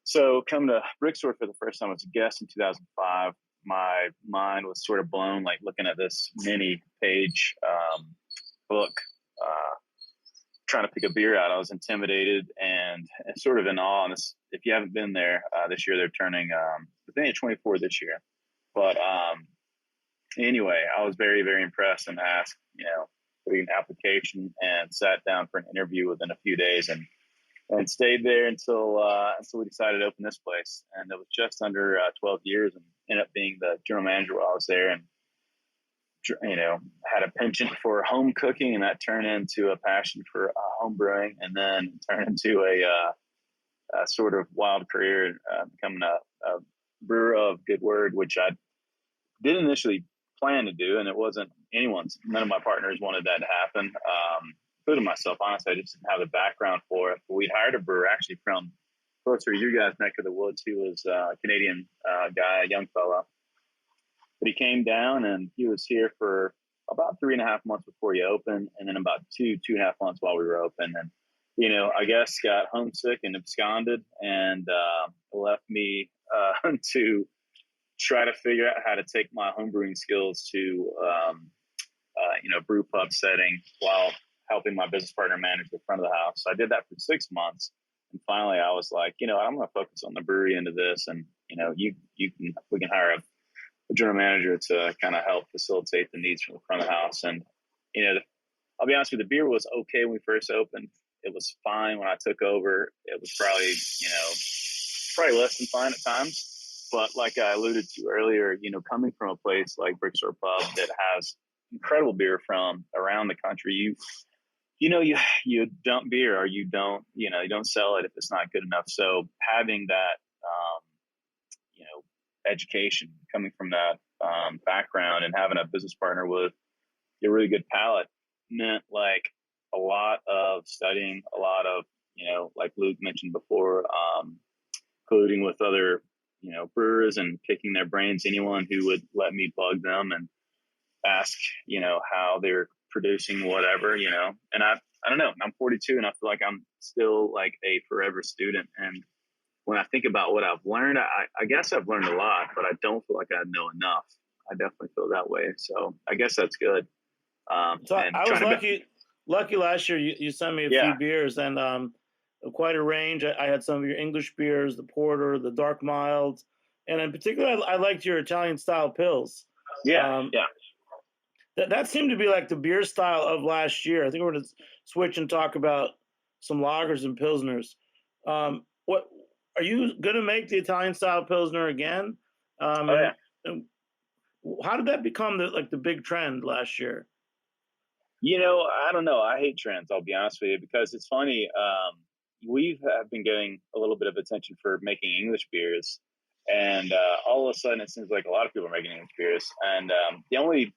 So coming to Brickstore for the first time as a guest in 2005, my mind was sort of blown, looking at this mini page book, trying to pick a beer out. I was intimidated and sort of in awe. And if you haven't been there this year, they're turning, they're 24 this year. But anyway, I was very, very impressed and asked, put an application and sat down for an interview within a few days and stayed there until we decided to open this place. And it was just under 12 years and ended up being the general manager while I was there, and had a penchant for home cooking, and that turned into a passion for home brewing, and then turned into a sort of wild career, becoming a brewer of good word, which I didn't initially plan to do, and it wasn't none of my partners wanted that to happen, including myself. Honestly, I just didn't have the background for it. But we'd hired a brewer actually from closer to you guys' neck of the woods. He was a Canadian guy, a young fella. But he came down, and he was here for about 3.5 months before he opened, and then about 2.5 months while we were open. And, I guess got homesick and absconded, and left me to try to figure out how to take my homebrewing skills to, brew pub setting while helping my business partner manage the front of the house. So I did that for 6 months. And finally I was like, I'm going to focus on the brewery end of this. And, we can hire a general manager to kind of help facilitate the needs from the front of the house. And, I'll be honest with you, the beer was okay when we first opened. It was fine when I took over. It was probably less than fine at times. But like I alluded to earlier, coming from a place like Brickstore Pub that has incredible beer from around the country, you dump beer, or you don't sell it if it's not good enough. So having that, education coming from that background, and having a business partner with a really good palate meant like a lot of studying, a lot of, like Luke mentioned before, colluding with other, brewers and picking their brains, anyone who would let me bug them and ask, how they're producing whatever, and I don't know, I'm 42 and I feel like I'm still like a forever student. And when I think about what I've learned, I guess I've learned a lot, but I don't feel like I know enough. I definitely feel that way. So I guess that's good. So I was lucky last year. You sent me a few beers, and quite a range. I had some of your English beers, the porter, the dark mild, and in particular, I liked your Italian style pills. Yeah. That seemed to be like the beer style of last year. I think we're going to switch and talk about some lagers and pilsners. What are you going to make the Italian style pilsner again? How did that become the big trend last year? I don't know. I hate trends, I'll be honest with you, because it's funny. We have been getting a little bit of attention for making English beers, and all of a sudden it seems like a lot of people are making English beers. And the only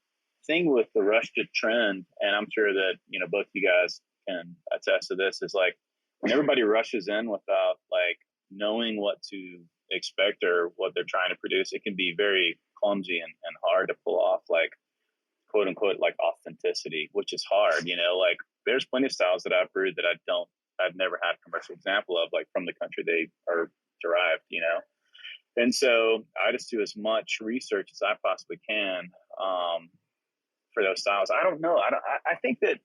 thing with the rush to trend, and I'm sure that both you guys can attest to this, is like when everybody rushes in without like knowing what to expect or what they're trying to produce, it can be very clumsy and hard to pull off like quote unquote like authenticity, which is hard. Like there's plenty of styles that I've brewed that I've never had a commercial example of, like from the country they are derived, And so I just do as much research as I possibly can for those styles. I don't know. I think that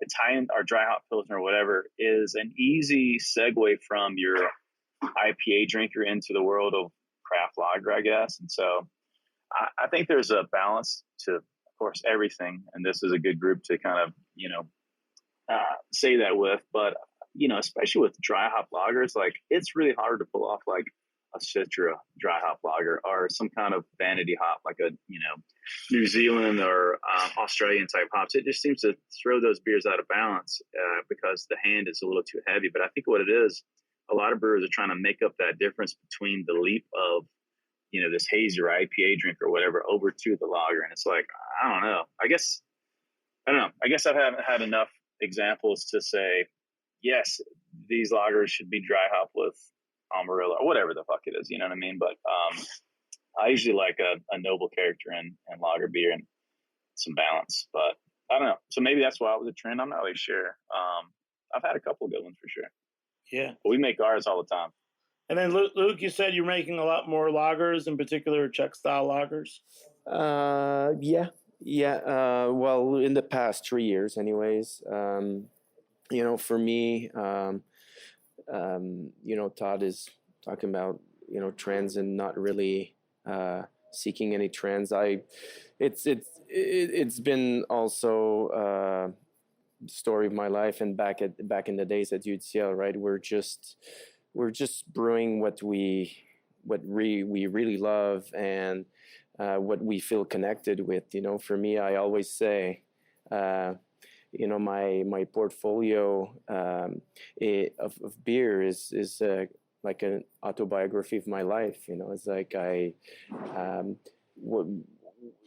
Italian or dry hop pilsner or whatever is an easy segue from your IPA drinker into the world of craft lager, I guess. And so I think there's a balance to, of course, everything. And this is a good group to kind of, say that with. But, especially with dry hop lagers, like it's really hard to pull off like a Citra dry hop lager or some kind of vanity hop, like a, New Zealand or Australian type hops. It just seems to throw those beers out of balance because the hand is a little too heavy. But I think what it is, a lot of brewers are trying to make up that difference between the leap of, this hazy or IPA drink or whatever over to the lager. And it's like, I don't know. I guess I haven't had enough examples to say, yes, these lagers should be dry hop with Amarilla or whatever the fuck it is. You know what I mean? But I usually like a noble character in lager beer and some balance. But I don't know. So maybe that's why it was a trend. I'm not really sure. I've had a couple of good ones for sure. Yeah. But we make ours all the time. And then Luke, you said you're making a lot more lagers, in particular Czech style lagers. Yeah. Well, in the past 3 years, anyways. For me, Todd is talking about trends and not really seeking any trends. It's been also the story of my life, and back in the days at UCL, right? We're just brewing what we really love and what we feel connected with. For me, I always say my portfolio of beer is like an autobiography of my life. It's like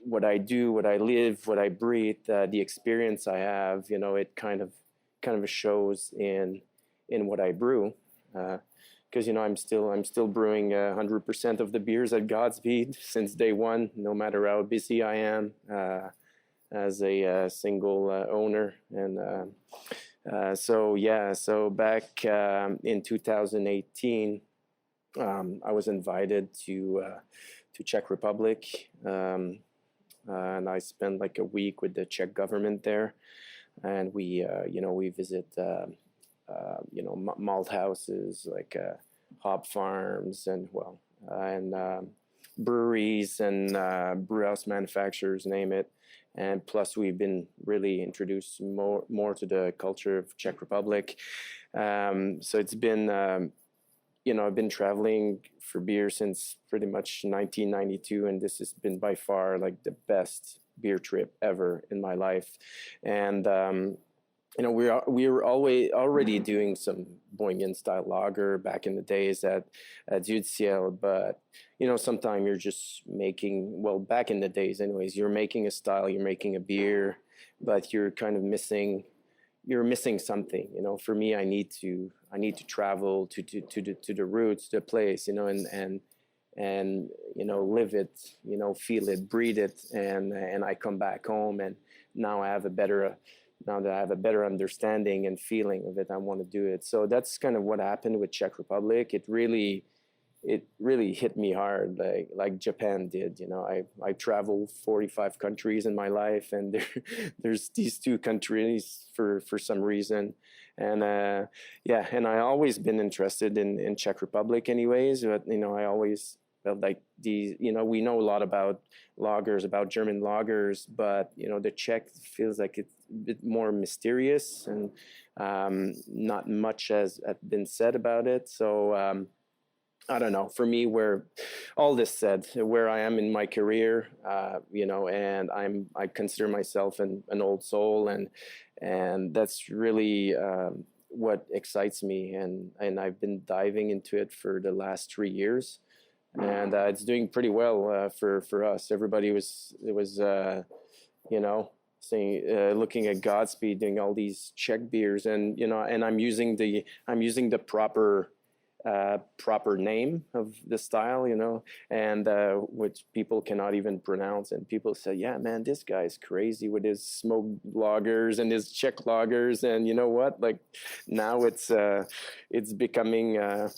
what I do, what I live, what I breathe, the experience I have. It kind of shows in what I brew. Because I'm still brewing 100% of the beers at Godspeed since day one, no matter how busy I am as a single owner. And so back in 2018, I was invited to Czech Republic, and I spent like a week with the Czech government there, and we visit. Malt houses, like hop farms, and breweries and brew house manufacturers, name it. And plus, we've been really introduced more to the culture of Czech Republic. So it's been, I've been traveling for beer since pretty much 1992, and this has been by far like the best beer trip ever in my life. And we were already doing some Bohemian style lager back in the days at Budziak, but sometimes you're just making, well, back in the days anyways, you're making a style, you're making a beer, but you're kind of missing something. For me, I need to travel to the roots, the place, and live it, feel it, breathe it, and I come back home, and now that I have a better understanding and feeling of it, I want to do it. So that's kind of what happened with Czech Republic. It really hit me hard, like Japan did. I traveled 45 countries in my life, and there's these two countries for some reason. And and I always been interested in Czech Republic anyways, but I always felt like we know a lot about lagers, about German lagers, but the Czech feels like it's a bit more mysterious, and not much has been said about it. So I don't know. For me, where all this said, where I am in my career, and I consider myself an old soul, and that's really what excites me, and I've been diving into it for the last 3 years. And it's doing pretty well for us. Everybody was saying, looking at Godspeed doing all these Czech beers, and and I'm using the proper name of the style, and which people cannot even pronounce. And people say, yeah, man, this guy's crazy with his smoked lagers and his Czech lagers. And you know what? Like now it's becoming a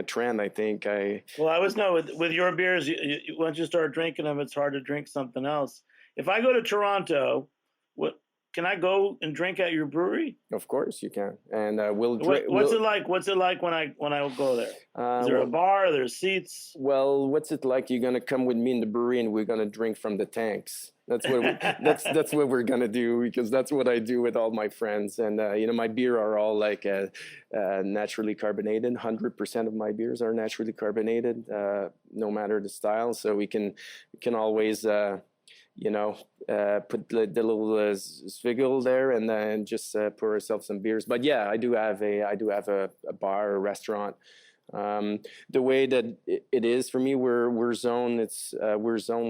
trend, I think. I always know with your beers, once you start drinking them, it's hard to drink something else. If I go to Toronto, can I go and drink at your brewery? Of course you can, and we'll. What's it like? What's it like when I go there? Is there a bar? Are there seats? Well, what's it like? You're gonna come with me in the brewery, and we're gonna drink from the tanks. That's what that's what we're gonna do, because that's what I do with all my friends. And my beer are all like naturally carbonated. 100% of my beers are naturally carbonated, no matter the style. So we can always. Put the little swiggle there, and then just pour ourselves some beers. But yeah, I do have a bar or restaurant. The way that it is for me, we're zoned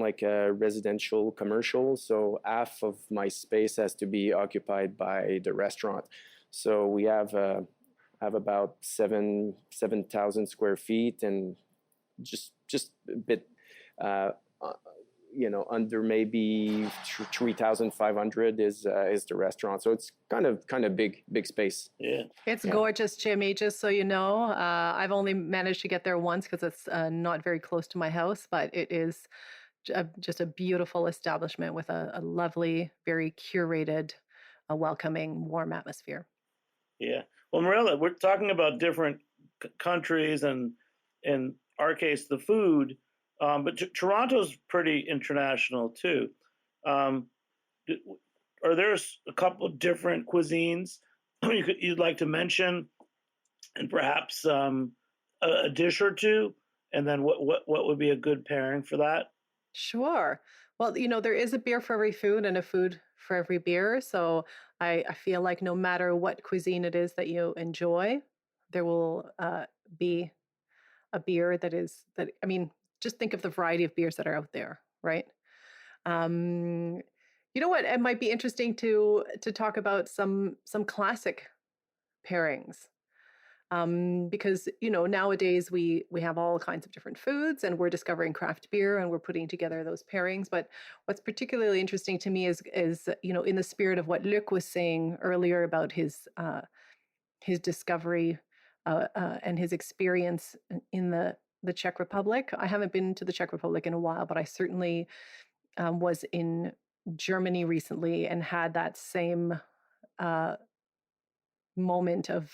like a residential commercial. So half of my space has to be occupied by the restaurant. So we have about 7,000 square feet, and just a bit. Under maybe 3,500 is the restaurant. So it's kind of big space. Yeah, it's gorgeous, Jimmy. Just so you know, I've only managed to get there once because it's not very close to my house, but it is just a beautiful establishment with a lovely, very curated, welcoming, warm atmosphere. Yeah. Well, Mirella, we're talking about different countries, and in our case, the food. But Toronto's pretty international too. Are there a couple of different cuisines you'd like to mention, and perhaps a dish or two, and then what would be a good pairing for that? Sure. Well, there is a beer for every food and a food for every beer. So I feel like no matter what cuisine it is that you enjoy, there will be a beer I mean, just think of the variety of beers that are out there, right? Um, you know what? It might be interesting to talk about some classic pairings. Because nowadays we have all kinds of different foods and we're discovering craft beer and we're putting together those pairings. But what's particularly interesting to me is in the spirit of what Luc was saying earlier about his discovery and his experience in the Czech Republic. I haven't been to the Czech Republic in a while, but I certainly was in Germany recently and had that same uh, moment of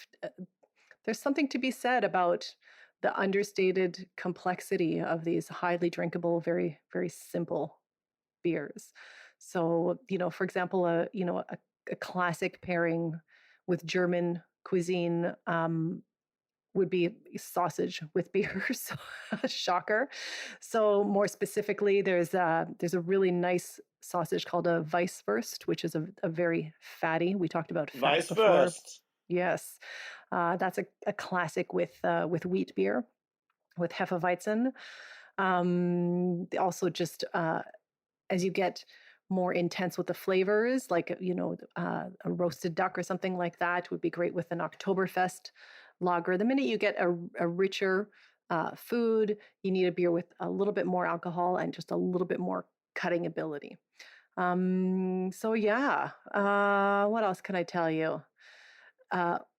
there's something to be said about the understated complexity of these highly drinkable, very, very simple beers. So, for example, a classic pairing with German cuisine would be sausage with beer. So, shocker. So, more specifically, there's a really nice sausage called a Weisswurst, which is a very fatty. We talked about fat Vice before. first. Yes, that's a classic with wheat beer, with Hefeweizen. Also, just as you get more intense with the flavors, like a roasted duck or something like that would be great with an Oktoberfest lager. The minute you get a richer food, you need a beer with a little bit more alcohol and just a little bit more cutting ability. So yeah, what else can I tell you?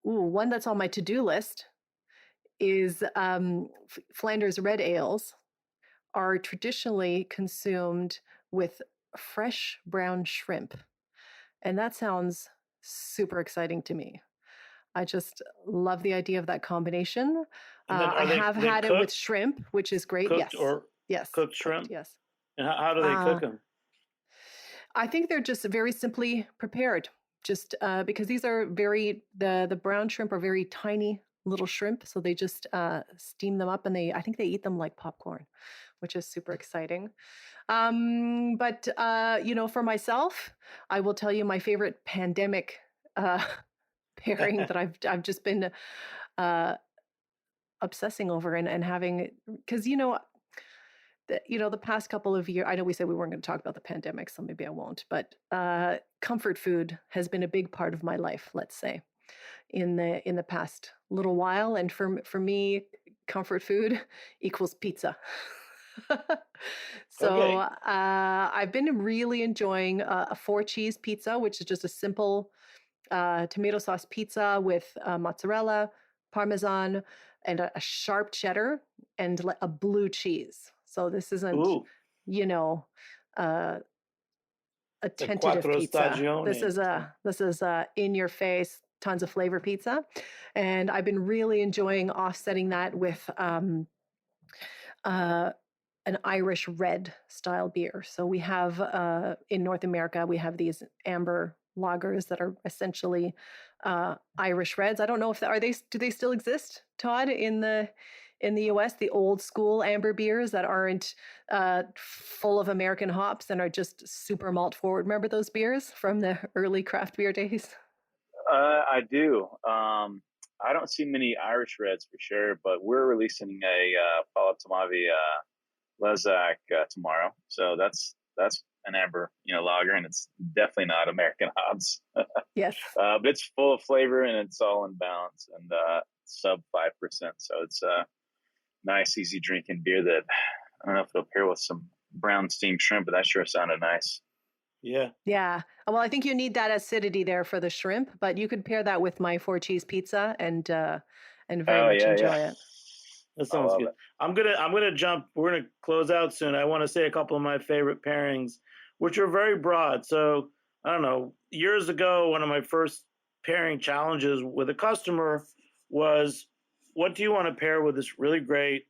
One that's on my to-do list is Flanders red ales are traditionally consumed with fresh brown shrimp. And that sounds super exciting to me. I just love the idea of that combination. And then I have they had it with shrimp, which is great. cooked Yes. or Yes. cooked shrimp? Yes. And how do they Uh, cook them? I think they're just very simply prepared, just because these are the brown shrimp are very tiny little shrimp, so they just steam them up and I think they eat them like popcorn, which is super exciting. But for myself, I will tell you my favorite pandemic uh, pairing that I've just been uh, obsessing over and having because the past couple of years, I know we said we weren't going to talk about the pandemic, so maybe I won't, but comfort food has been a big part of my life, let's say, in the past little while. And for me, comfort food equals pizza. So Okay. I've been really enjoying a 4-cheese pizza, which is just a simple tomato sauce pizza with mozzarella, parmesan, and a sharp cheddar and a blue cheese. So this isn't, Ooh, uh, a the tentative quattro pizza. This stagioni. is a in your face, tons of flavor pizza, and I've been really enjoying offsetting that with uh, an Irish red style beer. So we have in North America we have these amber lagers that are essentially Irish reds. I don't know if do they still exist, Todd, in the US, the old school amber beers that aren't full of American hops and are just super malt forward. Remember those beers from the early craft beer days? I do. I don't see many Irish reds for sure, but we're releasing a Paula Tomavi Lezak tomorrow, so that's an amber lager, and it's definitely not American hops. Yes. But it's full of flavor and it's all in balance and sub 5%. So it's a nice, easy drinking beer that I don't know if it'll pair with some brown steamed shrimp, but that sure sounded nice. Yeah. Yeah. Well, I think you need that acidity there for the shrimp, but you could pair that with my 4-cheese pizza and very much enjoy it. That sounds good. It. I'm gonna jump. We're gonna close out soon. I want to say a couple of my favorite pairings, which are very broad. So I don't know. Years ago, one of my first pairing challenges with a customer was, what do you want to pair with this really great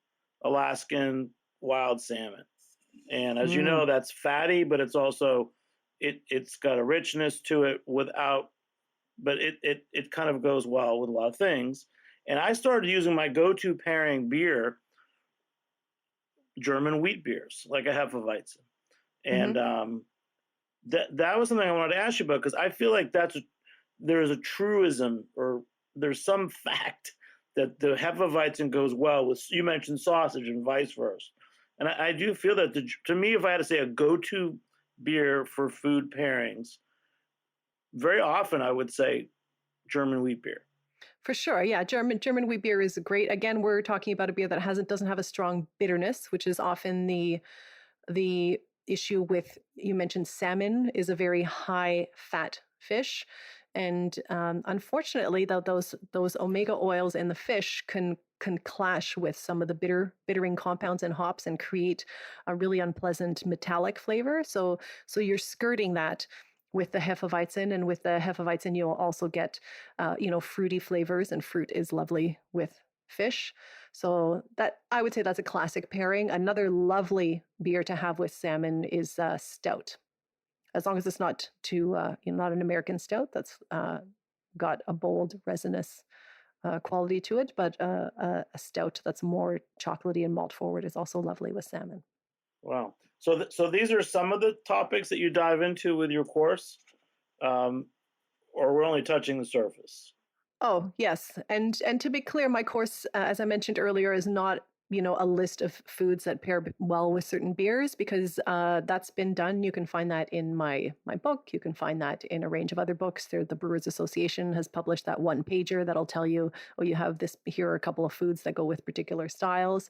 Alaskan wild salmon? And as you know, that's fatty, but it's also it's got a richness to it but it kind of goes well with a lot of things. And I started using my go-to pairing beer, German wheat beers, like a Hefeweizen. And that was something I wanted to ask you about, because I feel like there's a truism, or there's some fact that the Hefeweizen goes well with, you mentioned sausage and vice versa. And I do feel that, to me, if I had to say a go-to beer for food pairings, very often I would say German wheat beer. For sure. Yeah. German wheat beer is great. Again, we're talking about a beer that doesn't have a strong bitterness, which is often the issue with, you mentioned salmon is a very high fat fish. And unfortunately, those omega oils in the fish can clash with some of the bittering compounds in hops and create a really unpleasant metallic flavor. So you're skirting that with the Hefeweizen, and with the Hefeweizen, you'll also get, fruity flavors, and fruit is lovely with fish. So that, I would say, that's a classic pairing. Another lovely beer to have with salmon is stout, as long as it's not not an American stout that's got a bold resinous quality to it, but a stout that's more chocolatey and malt forward is also lovely with salmon. Wow. So these are some of the topics that you dive into with your course, or we're only touching the surface? Oh, yes. And to be clear, my course, as I mentioned earlier, is not, a list of foods that pair well with certain beers, because that's been done. You can find that in my book. You can find that in a range of other books. The Brewers Association has published that one pager that'll tell you, oh, you have this, here are a couple of foods that go with particular styles.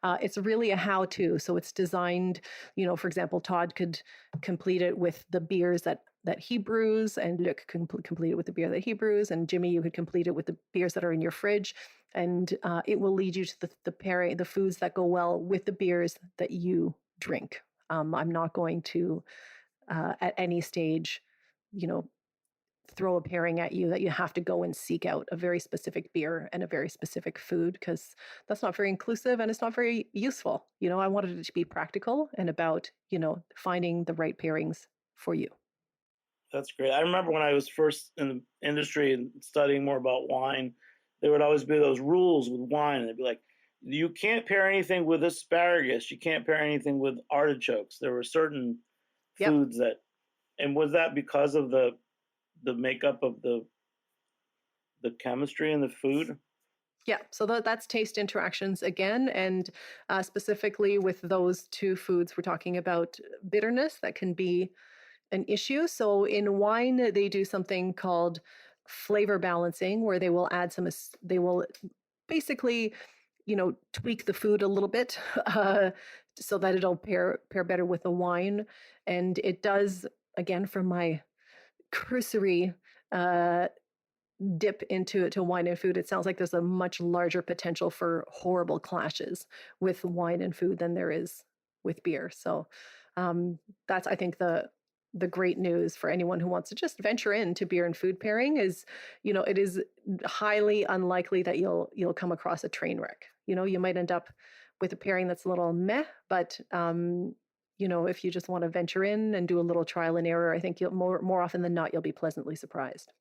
It's really a how-to. So it's designed, for example, Todd could complete it with the beers that he brews, and Luc can complete it with the beer that he brews, and Jimmy, you could complete it with the beers that are in your fridge, and it will lead you to the foods that go well with the beers that you drink. I'm not going to, at any stage, throw a pairing at you that you have to go and seek out a very specific beer and a very specific food, because that's not very inclusive and it's not very useful. I wanted it to be practical and about, finding the right pairings for you. That's great. I remember when I was first in the industry and studying more about wine, there would always be those rules with wine. And they'd be like, you can't pair anything with asparagus. You can't pair anything with artichokes. There were certain foods that, and was that because of the makeup of the chemistry in the food? Yeah, so that's taste interactions again, and specifically with those two foods, we're talking about bitterness that can be an issue. So in wine, they do something called flavor balancing, where they will add they will basically, tweak the food a little bit so that it'll pair better with the wine. And it does, again, from my cursory dip into wine and food, it sounds like there's a much larger potential for horrible clashes with wine and food than there is with beer. So that's, I think, the great news for anyone who wants to just venture into beer and food pairing is, it is highly unlikely that you'll come across a train wreck. You might end up with a pairing that's a little meh, but if you just want to venture in and do a little trial and error, I think you'll more often than not, you'll be pleasantly surprised.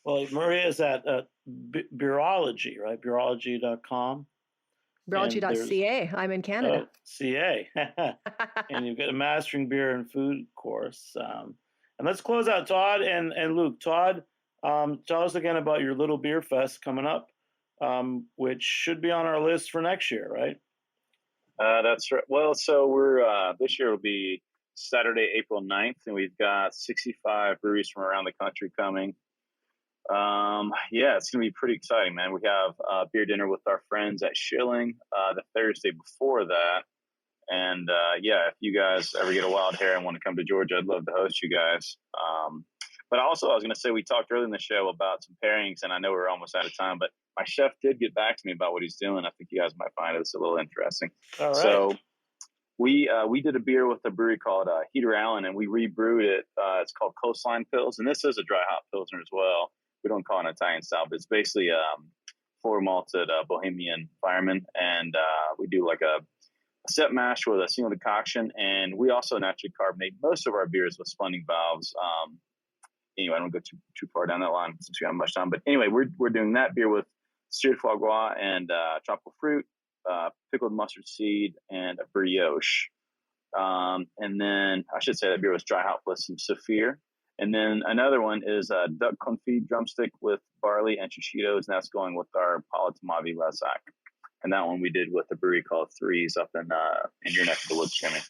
Well, Maria is at Beerology, right? Beerology.com. Beerology.ca. I'm in Canada. CA. And you've got a Mastering Beer and Food course. And let's close out, Todd and Luc. Todd, tell us again about your Little Beer Fest coming up, which should be on our list for next year, right? That's right. Well, so we're this year will be Saturday, April 9th, and we've got 65 breweries from around the country coming. It's going to be pretty exciting, man. We have beer dinner with our friends at Schilling the Thursday before that. And if you guys ever get a wild hair and want to come to Georgia, I'd love to host you guys. But also, I was going to say, we talked earlier in the show about some pairings, and I know we're almost out of time, but my chef did get back to me about what he's doing. I think you guys might find this a little interesting. All right. So we did a beer with a brewery called Heater Allen, and we rebrewed it. It's called Coastline Pils, and this is a dry hop pilsner as well. We don't call it an Italian style, but it's basically floor malted Bohemian Fireman, and we do like a set mash with a single decoction, and we also naturally carbonate most of our beers with splenting valves. Anyway, I don't go too far down that line since we have much time, but anyway, we're doing that beer with stewed foie gras and tropical fruit, pickled mustard seed, and a brioche. And then I should say that beer was dry hop with some Saphir. And then another one is duck confit drumstick with barley and chichitos, and that's going with our Palatamavi Lezac. And that one we did with a brewery called Threes up in your neck of the woods, Jimmy.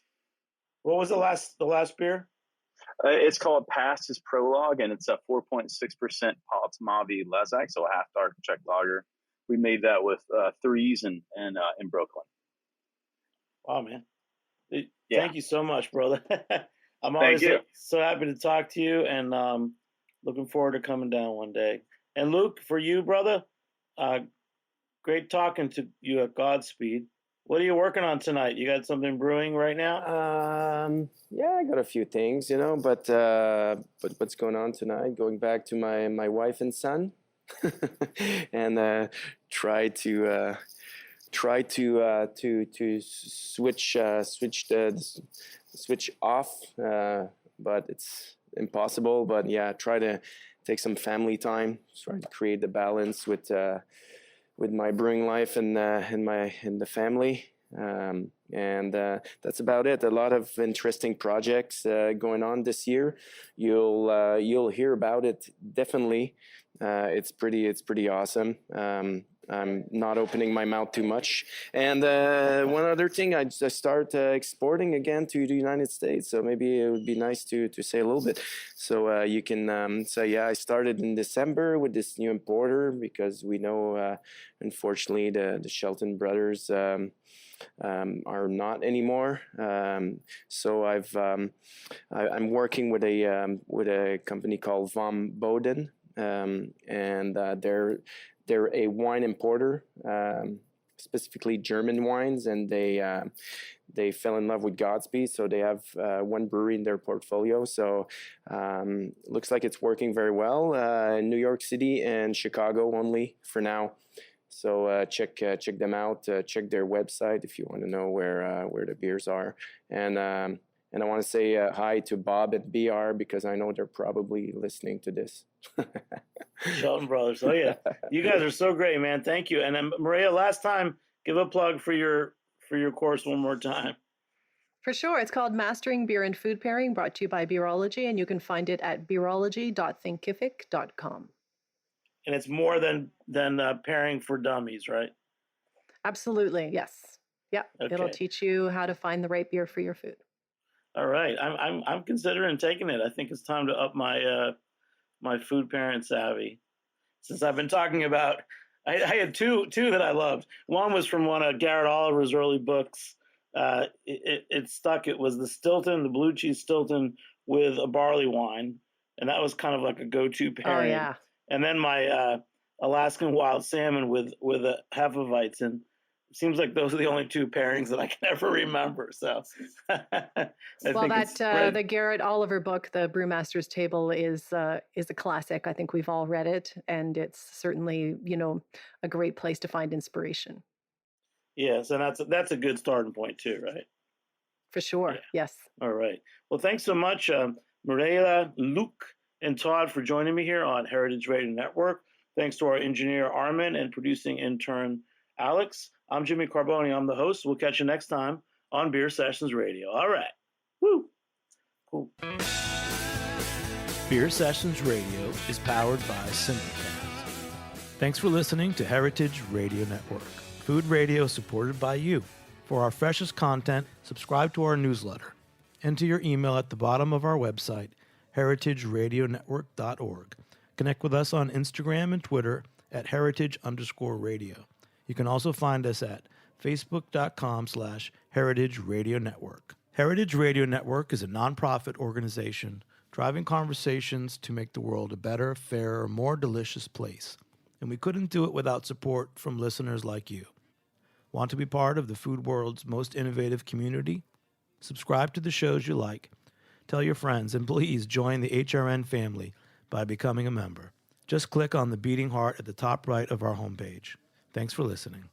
What was the last beer? It's called Past His Prologue, and it's a 4.6% Palatamavi Lezac, so a half dark Czech lager. We made that with Threes in Brooklyn. Wow, man. Yeah. Thank you so much, brother. I'm always so happy to talk to you, and looking forward to coming down one day. And Luke, for you, brother, great talking to you at Godspeed. What are you working on tonight? You got something brewing right now? Yeah, I got a few things, but what's going on tonight? Going back to my wife and son, and try to switch off, but it's impossible. But yeah, try to take some family time, try to create the balance with my brewing life and the family. And that's about it. A lot of interesting projects going on this year. You'll hear about it definitely. It's pretty awesome. I'm not opening my mouth too much. And one other thing, I start exporting again to the United States. So maybe it would be nice to say a little bit. So you can say, yeah, I started in December with this new importer because we know, unfortunately, the Shelton brothers are not anymore. So I'm working with a company called Van Boden, and they're a wine importer, specifically German wines, and they fell in love with Godspeed, so they have one brewery in their portfolio. So looks like it's working very well. In New York City and Chicago only for now. So check them out. Check their website if you want to know where the beers are. And I want to say hi to Bob at BR because I know they're probably listening to this. Shelton Brothers. Oh, yeah. You guys are so great, man. Thank you. And then, Maria, last time, give a plug for your course one more time. For sure. It's called Mastering Beer and Food Pairing, brought to you by Beerology, and you can find it at beerology.thinkific.com. And it's more than pairing for dummies, right? Absolutely. Yes. Yeah. Okay. It'll teach you how to find the right beer for your food. All right. I'm considering taking it. I think it's time to up my my food pairing savvy. Since I've been talking about, I had two that I loved. One was from one of Garrett Oliver's early books. It stuck. It was the blue cheese Stilton with a barley wine, and that was kind of like a go-to pairing. Oh yeah. And then my Alaskan wild salmon with a Hefeweizen. Seems like those are the only two pairings that I can ever remember. So, the Garrett Oliver book, The Brewmaster's Table, is a classic. I think we've all read it, and it's certainly a great place to find inspiration. Yes, and that's a good starting point too, right? For sure. Yeah. Yes. All right. Well, thanks so much, Mirella, Luke, and Todd for joining me here on Heritage Radio Network. Thanks to our engineer Armin and producing intern Alex. I'm Jimmy Carboni. I'm the host. We'll catch you next time on Beer Sessions Radio. All right. Woo. Cool. Beer Sessions Radio is powered by Simplecast. Thanks for listening to Heritage Radio Network, food radio supported by you. For our freshest content, subscribe to our newsletter. Enter your email at the bottom of our website, heritageradionetwork.org. Connect with us on Instagram and Twitter at heritage_radio. You can also find us at facebook.com/Heritage Radio Network. Heritage Radio Network is a nonprofit organization driving conversations to make the world a better, fairer, more delicious place. And we couldn't do it without support from listeners like you. Want to be part of the food world's most innovative community? Subscribe to the shows you like. Tell your friends, and please join the HRN family by becoming a member. Just click on the beating heart at the top right of our homepage. Thanks for listening.